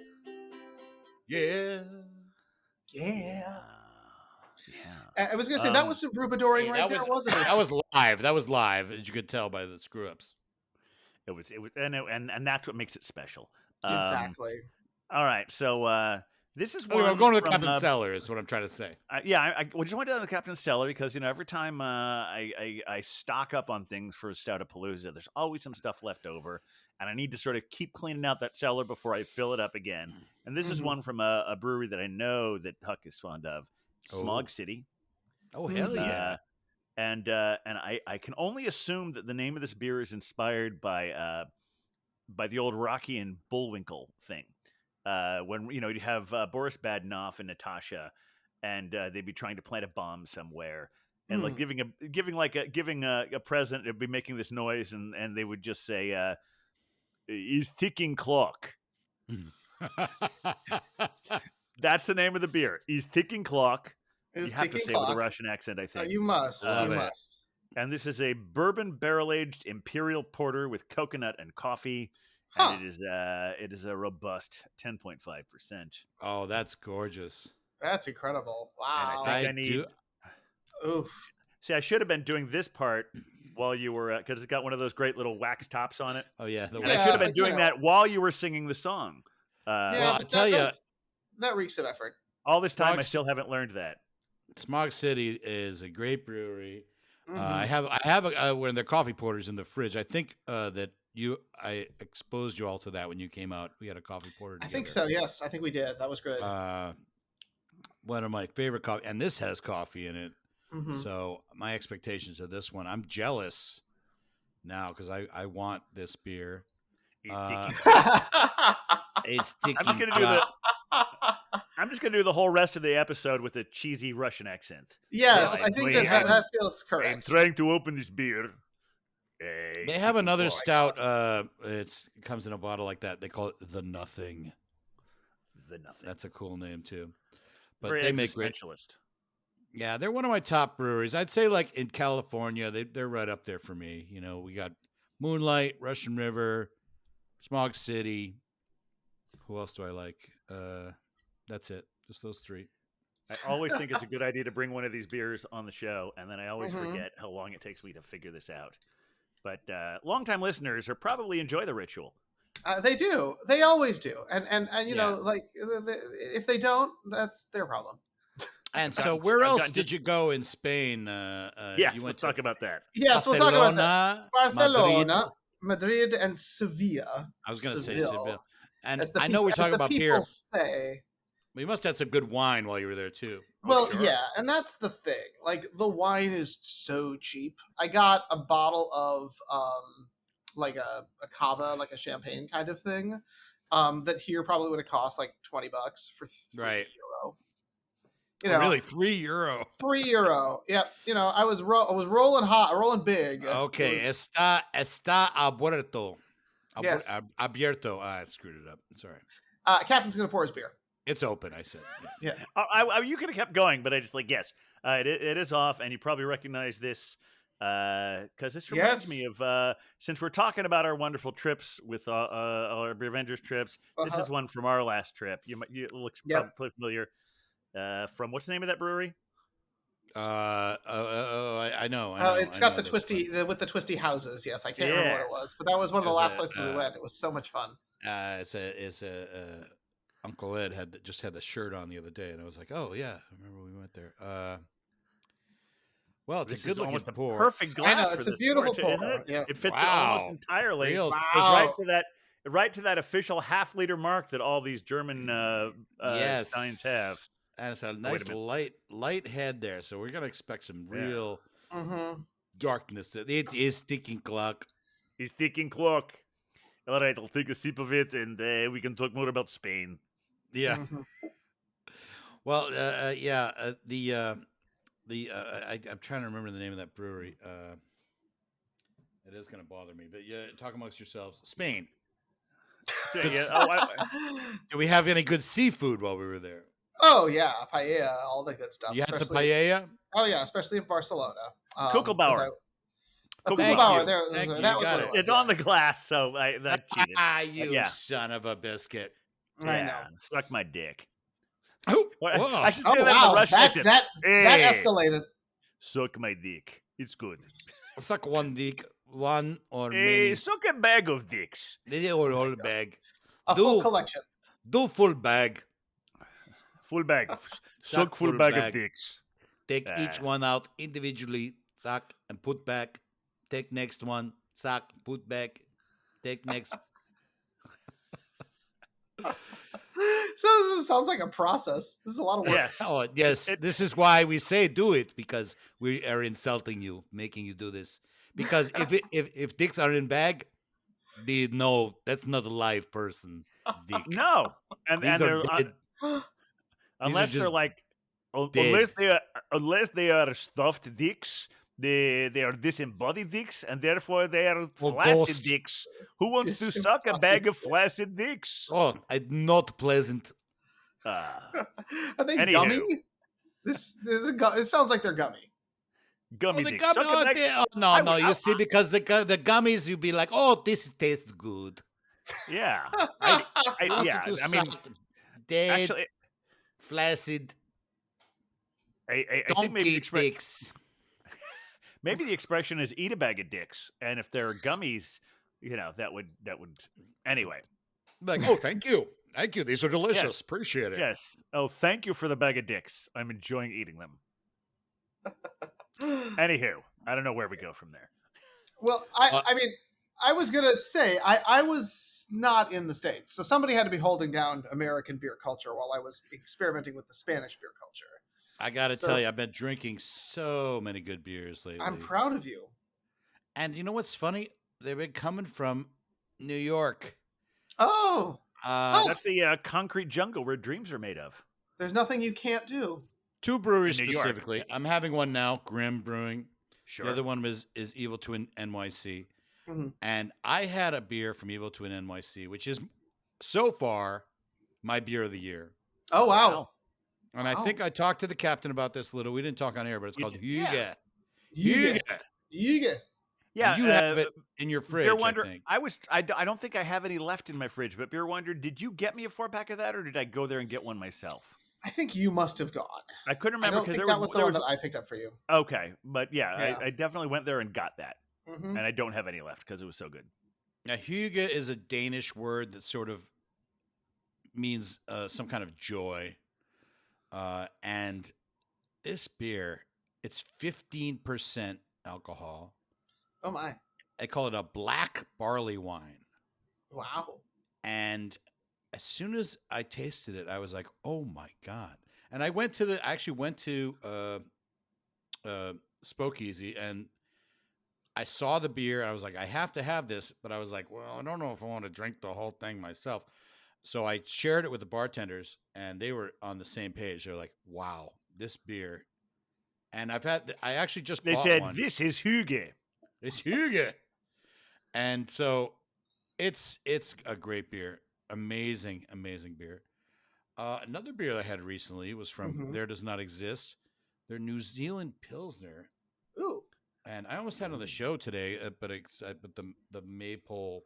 yeah. Yeah. Yeah. I was gonna say that was some Rubidoring right there, wasn't it? That was live. That was live, as you could tell by the screw ups. It was, and that's what makes it special. Exactly. All right, so this is Anyway, one. I'm going to the from, captain's cellar. Is what I'm trying to say. I just went down to the Captain's Cellar because every time I stock up on things for Stoutapalooza, there's always some stuff left over, and I need to sort of keep cleaning out that cellar before I fill it up again. And this is one from a brewery that I know that Huck is fond of, Smog City. Oh hell yeah! And I can only assume that the name of this beer is inspired by the old Rocky and Bullwinkle thing. When you have Boris Badenov and Natasha, and they'd be trying to plant a bomb somewhere, and like giving a present, it'd be making this noise, and they would just say, "He's ticking clock." That's the name of the beer. He's ticking clock. You have to say it with a Russian accent, I think. You must. You must. And this is a bourbon barrel-aged imperial porter with coconut and coffee. And it is a robust 10.5%. Oh, that's gorgeous. That's incredible. Wow. And I think I need. Oof. See, I should have been doing this part while you were, because it's got one of those great little wax tops on it. Oh yeah, I should have been doing that while you were singing the song. Well, I'll tell you, that reeks of effort. All this time, I still haven't learned that. Smog City is a great brewery. I have one of their coffee porters in the fridge. I think that I exposed you all to that when you came out. We had a coffee porter together. I think so. Yes, I think we did. That was good. One of my favorite coffee, and this has coffee in it. So my expectations of this one, I'm jealous now because I want this beer. It's sticky. I'm just gonna do the whole rest of the episode with a cheesy Russian accent. Yes, I think that feels correct. I'm trying to open this beer. They have another stout. It comes in a bottle like that. They call it the Nothing. The Nothing. That's a cool name too. But Very they make great. Yeah, they're one of my top breweries. I'd say, like in California, they're right up there for me. We got Moonlight, Russian River, Smog City. Who else do I like? That's it. Just those three. I always think it's a good idea to bring one of these beers on the show, and then I always forget how long it takes me to figure this out. But longtime listeners probably enjoy the ritual. They do. They always do. And you know, like if they don't, that's their problem. And so, where else did you go in Spain? Let's talk about that. Yes, we'll talk about that. Barcelona, Madrid, and Sevilla. I was going to say Seville. And I know we're talking about beer. Say. You must have some good wine while you were there too. Well, yeah, and that's the thing. Like the wine is so cheap. I got a bottle of like a cava, like a champagne kind of thing, that here probably would have cost like $20 for €3. Really, €3. €3. Yep. I was rolling hot, rolling big. Okay, está abierto. Yes. Abierto. I screwed it up. Sorry. Captain's gonna pour his beer. It's open, I said. Yeah. You could have kept going, but I just yes. It is off, and you probably recognize this because this reminds me of since we're talking about our wonderful trips with our Beervengers trips. This is one from our last trip. It looks probably familiar. From what's the name of that brewery? I know. It's got the twisty with the twisty houses. Yes, I can't remember what it was, but that was one of the last places we went. It was so much fun. It's Uncle Ed just had the shirt on the other day, and I was like, oh yeah, I remember we went there. Well, it's a good looking pour. Perfect glass. I know, it's a beautiful pour. Isn't it? Yeah. It fits it almost entirely. Wow. It goes right to that. right to that official half-liter mark that all these German Yes. steins have. And it's a wait a nice minute. light head there. So we're gonna expect some Yeah. real Mm-hmm. darkness. It is ticking clock. He's ticking clock. All right, I'll take a sip of it, and we can talk more about Spain. Yeah. Mm-hmm. Well, I'm trying to remember the name of that brewery. It is going to bother me, but yeah, talk amongst yourselves. Spain. So, yeah, Do we have any good seafood while we were there? Oh yeah, paella, all the good stuff. You had some especially- paella? Oh yeah, especially in Barcelona. Kookelbauer. Thank Kookelbauer. you. There, Thank you. that You was got what it. it was. it's on the glass, so I cheated. Ah, you Yeah. son of a biscuit. I know. Suck my dick. Oh, What? whoa. I should Oh say that in wow, the Russian accent. that Hey, escalated. suck my dick. It's good. Suck one dick, one or Hey, many. suck a bag of dicks. Or whole bag. A full collection. Do full bag. Full bag. Suck full full bag bag. of dicks. Take each Ah. one out individually, suck and put back. Take next one, suck, put back. Take next. So this sounds like a process. This is a lot of work. Yes. Oh, yes. This is why we say do it, because we are insulting you, making you do this. Because if dicks are in bag, no, that's not a live person. Dick. No. And These they're are dead. unless they're just like dead. unless they are stuffed dicks, they are disembodied dicks, and therefore they are Or flaccid ghost. dicks. Who wants to suck a bag of flaccid dicks? Oh, not pleasant. Are they Anywho. gummy? It sounds like they're gummy. Gummy the dicks. gum- Suck a oh, bag- no, I no. would- You see, because the gummies, you'd be like, oh, this tastes good. Yeah. Want Yeah. to I mean, suck dead, actually, flaccid I think maybe donkey dicks. maybe the expression is eat a bag of dicks, and if they're gummies, that would anyway. Like, oh, thank you. Thank you. These are delicious. Yes. Appreciate it. Yes. Oh, thank you for the bag of dicks. I'm enjoying eating them. Anywho, I don't know where we go from there. Well, I mean, I was gonna say I was not in the States, so somebody had to be holding down American beer culture while I was experimenting with the Spanish beer culture. I got to So- tell you, I've been drinking so many good beers lately. I'm proud of you. And you know what's funny? They've been coming from New York. Oh, That's the concrete jungle where dreams are made of. there's nothing you can't do. Two breweries In New York. specifically. I'm having one now, Grimm Brewing. Sure. The other one is Evil Twin NYC. Mhm. And I had a beer from Evil Twin NYC, which is so far my beer of the year. Oh wow, And I Wow. think I talked to the captain about this a little. We didn't talk on air, but it's You called did. Hygge. you Hygge. get. Yeah, You have it in your fridge, Beer I Wonder. think. I don't think I have any left in my fridge, but Beer Wonder, did you get me a 4-pack of that, or did I go there and get one myself? I think you must have gone. I couldn't I remember don't because think there that was the there one that I picked up for you. Okay, but yeah, Yeah. I definitely went there and got that, Mhm. and I don't have any left because it was so good. Now, hygge is a Danish word that sort of means some kind of joy. And this beer, it's 15% alcohol. Oh my! They call it a black barley wine. Wow. And as soon as I tasted it, I was like, "Oh my god!" And I actually went to Spokeasy, and I saw the beer, and I was like, "I have to have this," but I was like, "Well, I don't know if I want to drink the whole thing myself." So I shared it with the bartenders, and they were on the same page. They're like, "Wow, this beer!" And I actually just They bought said one. this is Hygge. It's Hygge. And so it's a great beer. Amazing, amazing beer. Another beer I had recently was from Mhm. There Does Not Exist. Their New Zealand Pilsner. Ooh. And I almost had it on the show today, but the maple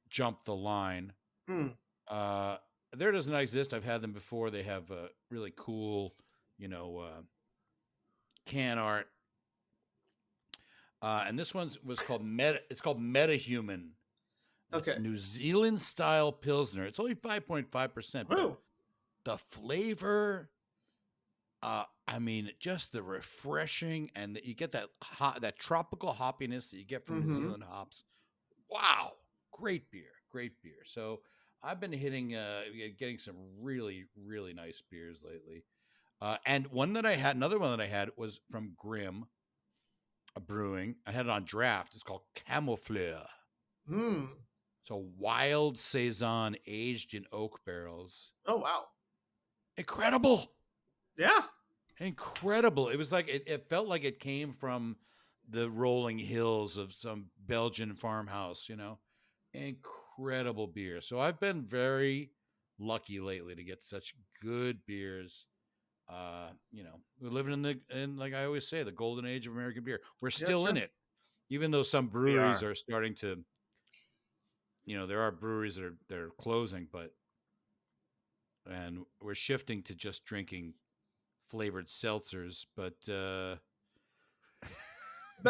jumped the line. Mm. There Does Not Exist. I've had them before. They have really cool, can art. And this one was called It's called Metahuman. It's Okay. New Zealand style Pilsner. It's only 5.5%. But Ooh. the flavor, I mean, just the refreshing, and you get that tropical hoppiness that you get from New Mhm. Zealand hops. Wow. Great beer. great beer. So I've been getting some really, really nice beers lately. And another one that I had was from Grimm Brewing. I had it on draft. It's called Camoufleur. Mm. It's a wild saison aged in oak barrels. Oh wow. Incredible. Yeah. Incredible. It was like it felt like it came from the rolling hills of some Belgian farmhouse, Incredible beer. So I've been very lucky lately to get such good beers. We're living in like I always say, the golden age of American beer. We're still in it. Even though some breweries are starting to, there are breweries that are closing, and we're shifting to just drinking flavored seltzers, but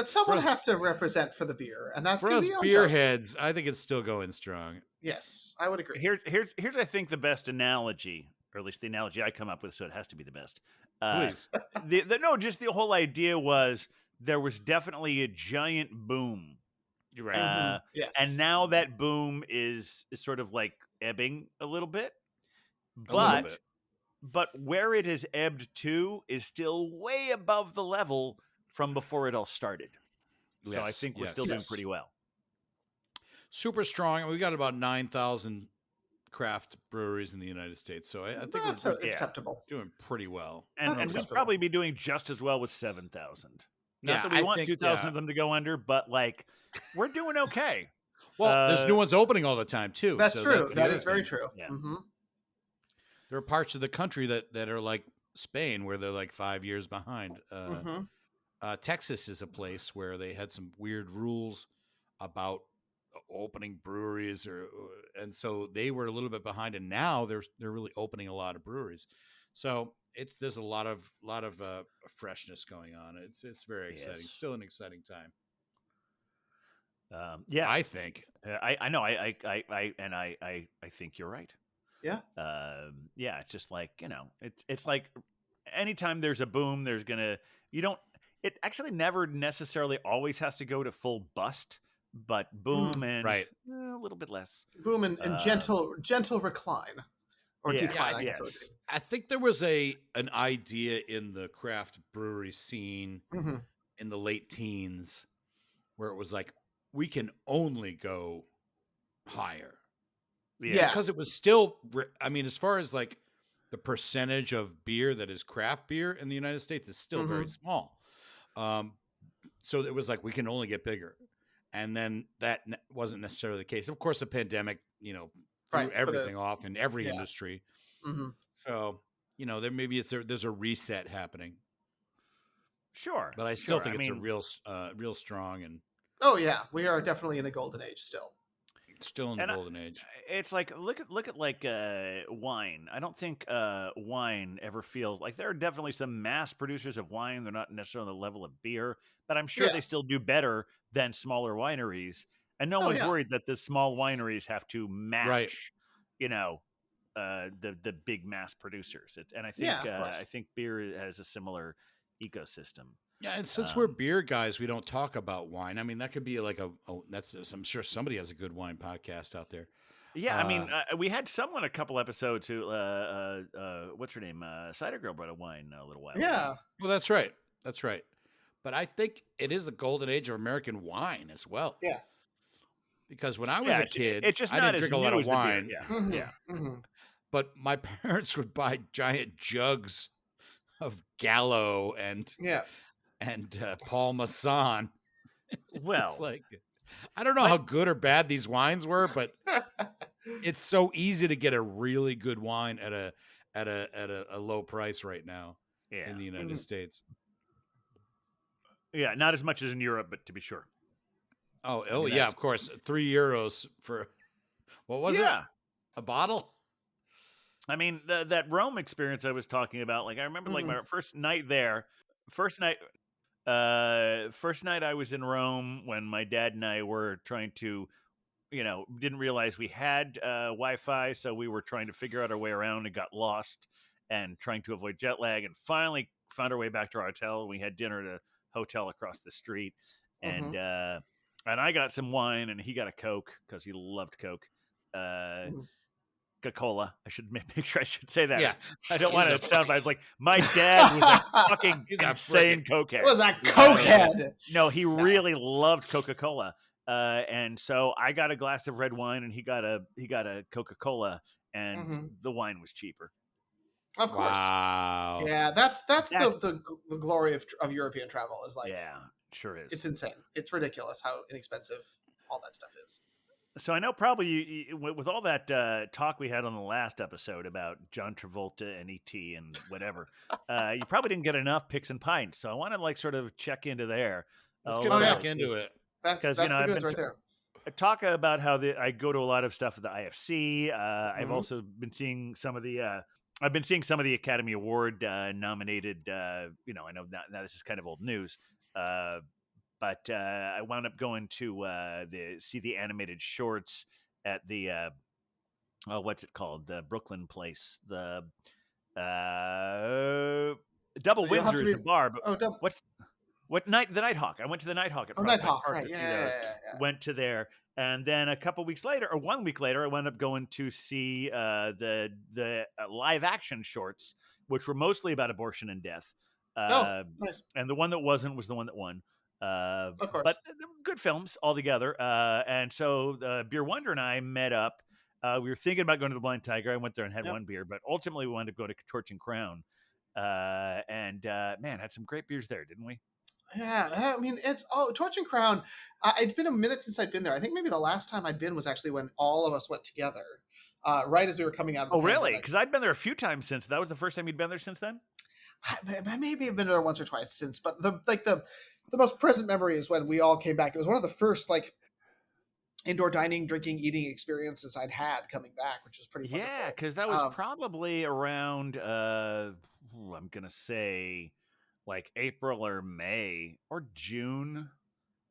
someone has to represent for the beer, and that for can us be our beer job. heads, I think it's still going strong. Yes, I would agree. Here's I think the best analogy, or at least the analogy I come up with, so it has to be the best. Please. Just the whole idea was there was definitely a giant boom. You're right. Yes. And now that boom is sort of like ebbing a little bit. But where it has ebbed to is still way above the level from before it all started. So I think we're still doing pretty well. Super strong. We got about 9,000 craft breweries in the United States. So I think that's we're acceptable. Doing pretty well. And we'd probably be doing just as well with 7,000. Not that we want 2,000 of them to go under, but like we're doing okay. Well, there's new ones opening all the time too. That's true. That is very true. Yeah. Mm-hmm. There are parts of the country that are like Spain, where they're like 5 years behind. Texas is a place where they had some weird rules about opening breweries, and so they were a little bit behind. And now they're really opening a lot of breweries. So there's a lot of freshness going on. It's very exciting. Yes. Still an exciting time. I think. I know. I think you're right. Yeah. It's just like, it's like anytime there's a boom, there's it actually never necessarily always has to go to full bust, but boom and a little bit less. Boom and gentle recline or decline. I guess. Yes. I think there was an idea in the craft brewery scene in the late teens where it was like, we can only go higher. Yeah. Because it was still, as far as like the percentage of beer that is craft beer in the United States is still very small. So it was like, we can only get bigger. And then that wasn't necessarily the case. Of course, the pandemic, threw everything off in every industry. Mm-hmm. So, there maybe there's a reset happening. Sure. But I still think it's a real strong and. Oh yeah, we are definitely in a golden age still. Still in the golden age. It's like look at like wine. I don't think wine ever feels like there are definitely some mass producers of wine. They're not necessarily on the level of beer, but I'm sure they still do better than smaller wineries. And no one's worried that the small wineries have to match, the big mass producers. And I think beer has a similar ecosystem. Yeah, and since we're beer guys, we don't talk about wine. I mean, that could be like I'm sure somebody has a good wine podcast out there. Yeah, we had someone a couple episodes who, what's her name? Cider Girl brought a wine a little while ago. Well, that's right. That's right. But I think it is the golden age of American wine as well. Yeah. Because when I was a kid, it's just I not didn't as drink a lot new of as the beer. wine. Yeah. Mm-hmm. Yeah. Mm-hmm. But my parents would buy giant jugs of Gallo and Paul Masson. Well, it's like, I don't know how good or bad these wines were, but it's so easy to get a really good wine at a low price right now in the United States. Yeah, not as much as in Europe, but to be sure. Oh yeah, of course. €3 for what was it? A bottle? I mean, that Rome experience I was talking about, like I remember like my first night there. First night I was in Rome when my dad and I were trying to, didn't realize we had Wi-Fi, so we were trying to figure out our way around and got lost and trying to avoid jet lag, and finally found our way back to our hotel. We had dinner at a hotel across the street, and I got some wine and he got a Coke because he loved Coke. Mhm. Coca-Cola. I should make sure I should say that. Yeah. I don't He's want a to sound like my dad was a fucking He's a insane frickin'- cokehead. It was a He's a cokehead. No, he really loved Coca-Cola. And so I got a glass of red wine and he got a Coca-Cola, and Mhm. the wine was cheaper. Of course. Wow. Yeah, that's That's- the glory of European travel is like Yeah, sure is. it's insane. It's ridiculous how inexpensive all that stuff is. So I know probably with all that talk we had on the last episode about John Travolta and E.T. and whatever, you probably didn't get enough Picks and Pints. So I want to like sort of check into there. Let's a get little back bit, into it. That's 'Cause, the I've goods been right there. talk about how I go to a lot of stuff at the IFC. I've Mhm. also been seeing some of the I've been seeing some of the Academy Award nominated. I know now this is kind of old news, but I wound up going to see the animated shorts at the what's it called, the Brooklyn place, the Double So you'll have Windsor to is the be- bar, but Oh, double. what night? The Nighthawk. I went to the Nighthawk at Oh, Prospect Nighthawk, Park right? to Yeah, see yeah, those. yeah. Went to there, and then a couple weeks later, or 1 week later, I wound up going to see the live action shorts, which were mostly about abortion and death. Oh, nice. And the one that wasn't was the one that won. Of course. But they were good films altogether. And so Beer Wonder and I met up. We were thinking about going to the Blind Tiger. I went there and had Yep. one beer, but ultimately we wanted to go to Torch and Crown. Man, had some great beers there, didn't we? Yeah, I mean, it's Torch and Crown. It'd been a minute since I'd been there. I think maybe the last time I'd been was actually when all of us went together, right as we were coming out of the Oh, really? pandemic. Because I'd been there a few times since. That was the first time you'd been there since then? I maybe have been there once or twice since, but the most present memory is when we all came back. It was one of the first like indoor dining, drinking, eating experiences I'd had coming back, which was pretty wonderful. Yeah, because that was probably around, I'm going to say like April or May or June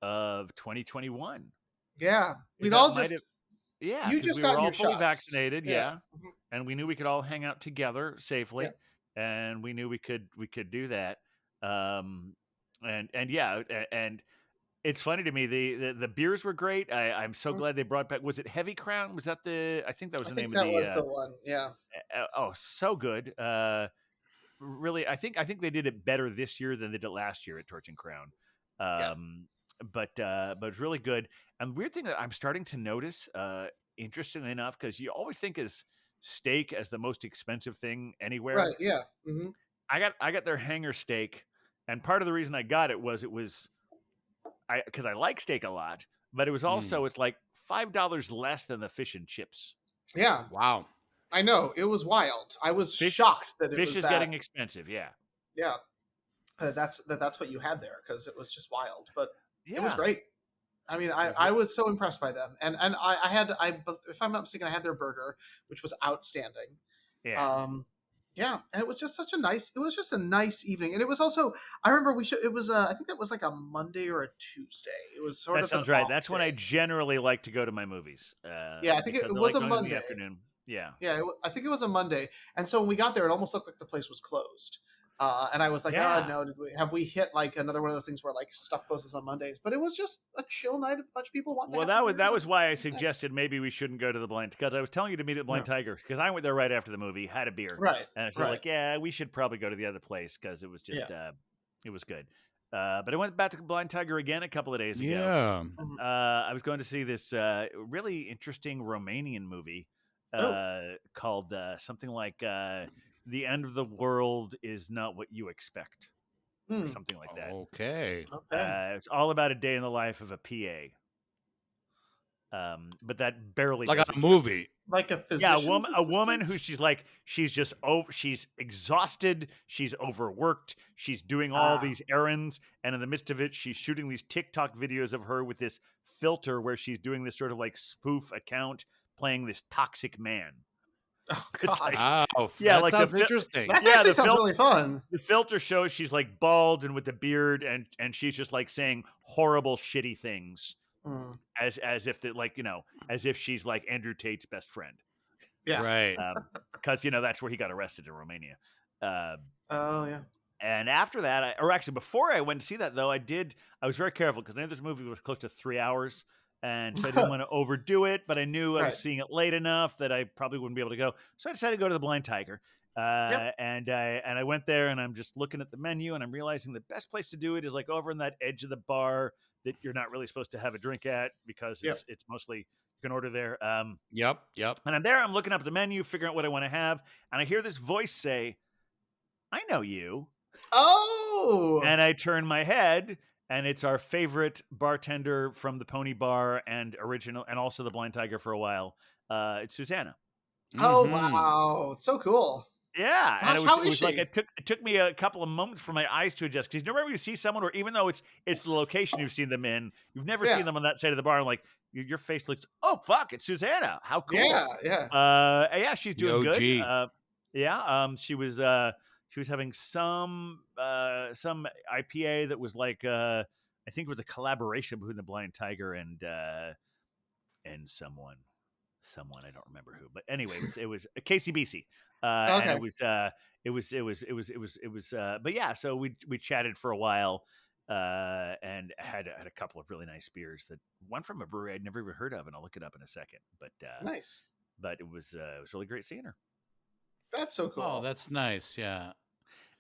of 2021. Yeah, we'd That all might just have- Yeah, you 'cause just we got were all your fully shots. vaccinated, yeah. Mhm. And we knew we could all hang out together safely, and we knew we could do that. And yeah, and it's funny to me, the beers were great. I'm so Mhm. glad they brought back. Was it Heavy Crown? Was that I think that was I the think name that of was the one. Yeah. oh, so good. Really, I think they did it better this year than they did last year at Torch and Crown. But it's really good. And the weird thing that I'm starting to notice, interestingly enough, because you always think is steak as the most expensive thing anywhere. Right. Yeah. Hmm. I got their hanger steak, and part of the reason I got it was because I like steak a lot, but it was also it's like $5 less than the fish and chips. Yeah. Wow. I know, it was wild. I was shocked that it Fish was is that. getting expensive. Yeah, Yeah, that's what you had there because it was just wild, but yeah. it was great. I mean, I was so impressed by them, and I had if I'm not mistaken, I had their burger, which was outstanding. Yeah. Yeah, and it was just a nice evening, and it was also I remember it was I think that was like a Monday or a Tuesday. It was sort That of sounds an right. off That's when I day. generally like to go to my movies. Yeah, I think it because I was like a going in the Monday. afternoon. Yeah. Yeah, I think it was a Monday, and so when we got there, it almost looked like the place was closed. And I was like, Yeah. "Oh no, have we hit like another one of those things where like stuff closes on Mondays?" But it was just a chill night of a bunch of people wanting. Well, to have that some was beers why I and- suggested maybe we shouldn't go to the Blind, because I was telling you to meet at the Blind Tiger, because I went there right after the movie, had a beer, Right, and I said like, yeah, we should probably go to the other place because it was just it was good. But I went back to the Blind Tiger again a couple of days ago. Yeah. I was going to see this really interesting Romanian movie called something like "The End of the World Is Not What You Expect," or something like that. Okay. It's all about a day in the life of a PA. But that barely Like does a it movie. like a yeah, physician. a woman who she's she's exhausted, she's overworked, she's doing all these errands, and in the midst of it, she's shooting these TikTok videos of her with this filter where she's doing this sort of like spoof account playing this toxic man. Oh It's God, like- Wow. Yeah, That like the sounds fi- interesting. that yeah, actually the sounds really fun. The filter shows she's like bald and with a beard, and she's just like saying horrible, shitty things. Mm, As if that, like, as if she's like Andrew Tate's best friend, yeah. Right. because that's where he got arrested in Romania. Oh yeah. And after that, or actually before I went to see that though, I was very careful because I knew this movie was close to 3 hours, And so I didn't want to overdo it, but I knew I was Right. seeing it late enough that I probably wouldn't be able to go. So I decided to go to the Blind Tiger. And I went there, and I'm just looking at the menu, and I'm realizing the best place to do it is like over in that edge of the bar that you're not really supposed to have a drink at because it's mostly you can order there. Yep. And I'm there, I'm looking up the menu, figuring out what I want to have, and I hear this voice say, "I know you." Oh, And I turn my head, and it's our favorite bartender from the Pony Bar and also the Blind Tiger for a while. It's Susanna. oh Mhm. wow, so cool. Yeah, and Gosh, how it is was like she? it took me a couple of moments for my eyes to adjust, because you remember you see someone where even though it's the location you've seen them in, you've never Yeah. seen them on that side of the bar, and like your face looks, oh fuck, it's Susanna. How cool. Yeah. Yeah, she's doing The good. OG. She was having some IPA that was like I think it was a collaboration between the Blind Tiger and someone I don't remember who, but anyway, it was a KCBC, and Okay. but yeah, so we chatted for a while, and had a couple of really nice beers, that one from a brewery I'd never even heard of, and I'll look it up in a second, Nice. but it was really great seeing her. That's so cool. Oh, that's nice. Yeah.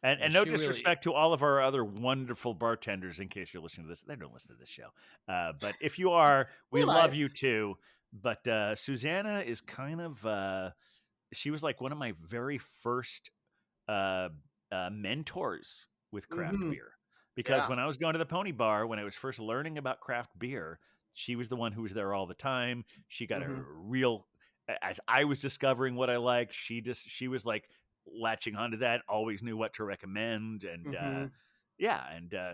And Yeah, no she really- disrespect to all of our other wonderful bartenders, in case you're listening to this. They don't listen to this show. But if you are, we We love might. you too. But Susanna is kind of, she was like one of my very first mentors with craft Mhm. beer. Because Yeah. when I was going to the Pony Bar, when I was first learning about craft beer, she was the one who was there all the time. She got a Mhm. real, as I was discovering what I liked, she was like latching onto that, always knew what to recommend, and Mhm.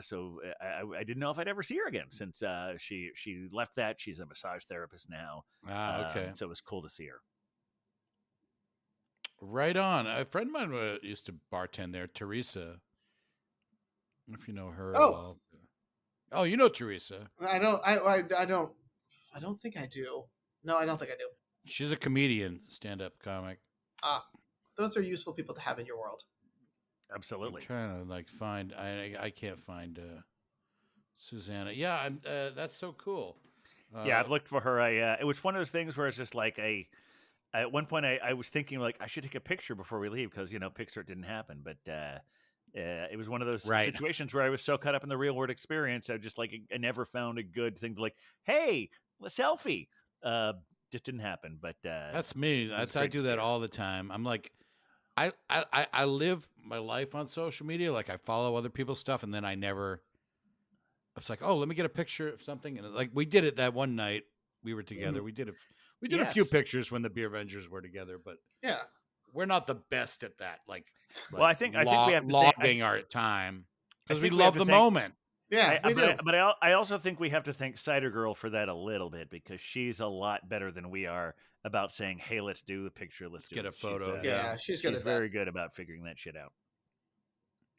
so I didn't know if I'd ever see her again, since she left that. She's a massage therapist now. Okay. So it was cool to see her. Right on. A friend of mine used to bartend there, Teresa. If you know her at Oh. all. Oh, you know Teresa. I don't think I do. No, I don't think I do. She's a comedian, stand-up comic. Those are useful people to have in your world. Absolutely. I'm trying to like find. I can't find Susanna. Yeah, I'm. That's so cool. Yeah, I've looked for her. It was one of those things where it's just like at one point I was thinking like I should take a picture before we leave, because picture didn't happen, but it was one of those Right. situations where I was so caught up in the real world experience, I just like I never found a good thing to like, hey, a selfie. Just didn't happen. But That's me. was I great to do see that her. all the time. I'm like, I live my life on social media. Like I follow other people's stuff, and then I never. It's like, oh, let me get a picture of something, and like we did it that one night we were together. We did a few Yes. pictures when the Beervengers were together, but Yeah. we're not the best at that. Like Well, I think we have to thank- logging our time because we think we have love to the thank- moment. Yeah, we do. But I also think we have to thank Cider Girl for that a little bit, because she's a lot better than we are about saying, "Hey, let's do the picture. Let's do get it." a photo. Yeah, she's good at that. very good about figuring that shit out.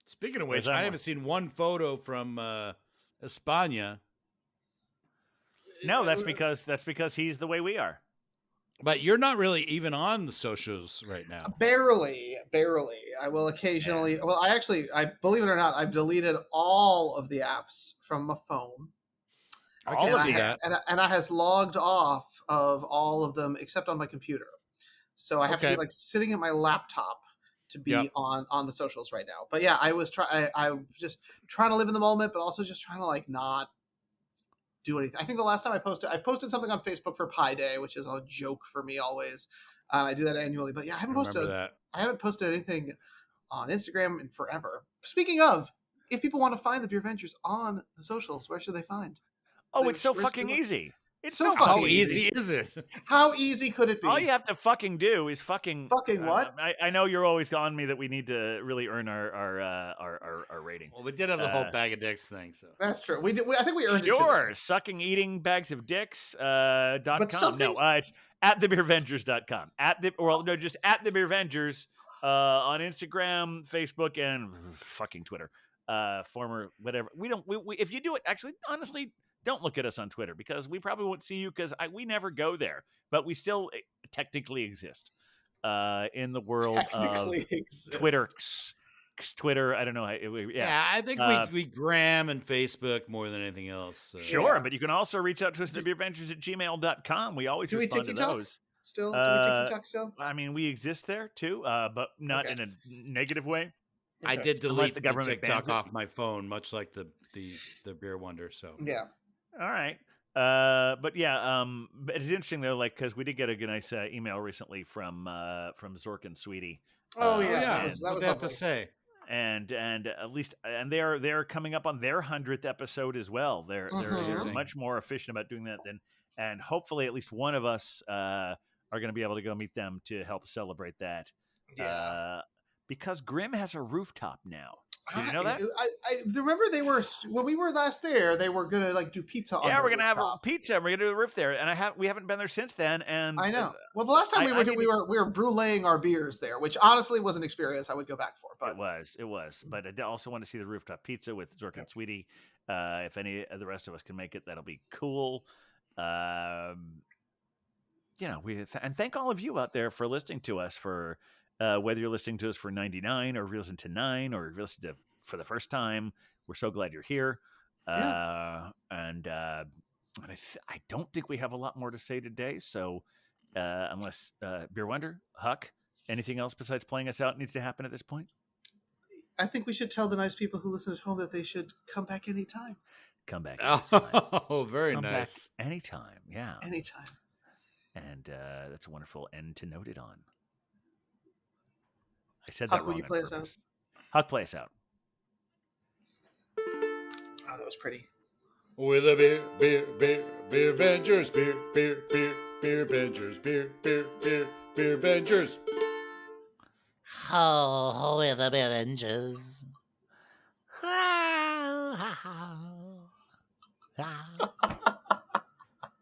Speaking of Whereas which, I'm I like- haven't seen one photo from España, No, that's because he's the way we are. but you're not really even on the socials right now. Barely. I will occasionally. Well, I believe it or not, I've deleted all of the apps from my phone. I All can of see you. that. And I has logged off of all of them except on my computer. So I have to Okay. be like sitting at my laptop to be Yep. on the socials right now. But yeah, I was I'm just trying to live in the moment, but also just trying to like not do anything. I think the last time I posted something on Facebook for Pi Day, which is a joke for me always. And I do that annually. But yeah, I Remember haven't posted anything on Instagram in forever. Speaking of, if people want to find the Beervengers on the socials, where should they find? Oh, it's so Where's fucking the- easy. It's So so that. How fucking easy is it? How easy could it be? All you have to fucking do is fucking What? I know you're always on me that we need to really earn our rating. Well, we did have the whole bag of dicks thing, so That's true. We did. I think we earned it. Sure, Today. sucking eating bags of dicks But .com. something- No, it's at thebeervengers.com. Just at the Beervengers on Instagram, Facebook, and fucking Twitter. Former whatever. We don't. We if you do it, actually, honestly, don't look at us on Twitter, because we probably won't see you, because we never go there, but we still technically exist in the world of Technically exists. Twitterx, X, Twitter. I don't know. Yeah, I think we gram and Facebook more than anything else. So. Sure, but you can also reach out to us at beervengers@gmail.com. We always respond to those. Still? Do we take TikTok still? I mean, we exist there too, but not in a negative way. I did delete the government TikTok off my phone, much like the Beer Wonder. So yeah. All right. But yeah, but it's interesting though, like because we did get a nice email recently from Zork and Sweetie. Oh yeah, that was what they have to say. And at least they're coming up on their 100th episode as well. They're much more efficient about doing that and hopefully at least one of us are going to be able to go meet them to help celebrate that. Yeah. Because Grimm has a rooftop now. Did you know that? I remember they were when we were last there. They were gonna like do pizza. Yeah, on we're gonna rooftop. have a pizza. We're gonna do the roof there, and we haven't been there since then. And I know. Well, the last time we were bruleeing our beers there, which honestly was an experience I would go back for. But it was. But I also want to see the rooftop pizza with Zork and Sweetie. If any of the rest of us can make it, that'll be cool. And thank all of you out there for listening to us for. Whether you're listening to us for 99 or if you're listening to 9 or if you're listening to for the first time, we're so glad you're here. And I don't think we have a lot more to say today. So unless Beer Wonder, Huck, anything else besides playing us out needs to happen at this point? I think we should tell the nice people who listen at home that they should come back anytime. Come back anytime. Oh, very come nice. Back anytime. Yeah. Anytime. And that's a wonderful end to note it on. I said Huck, that wrong. Will you play us out? Huck, play us out. Oh, that was pretty. With a Beervengers, Beervengers, Beervengers. Oh, we're the Beervengers.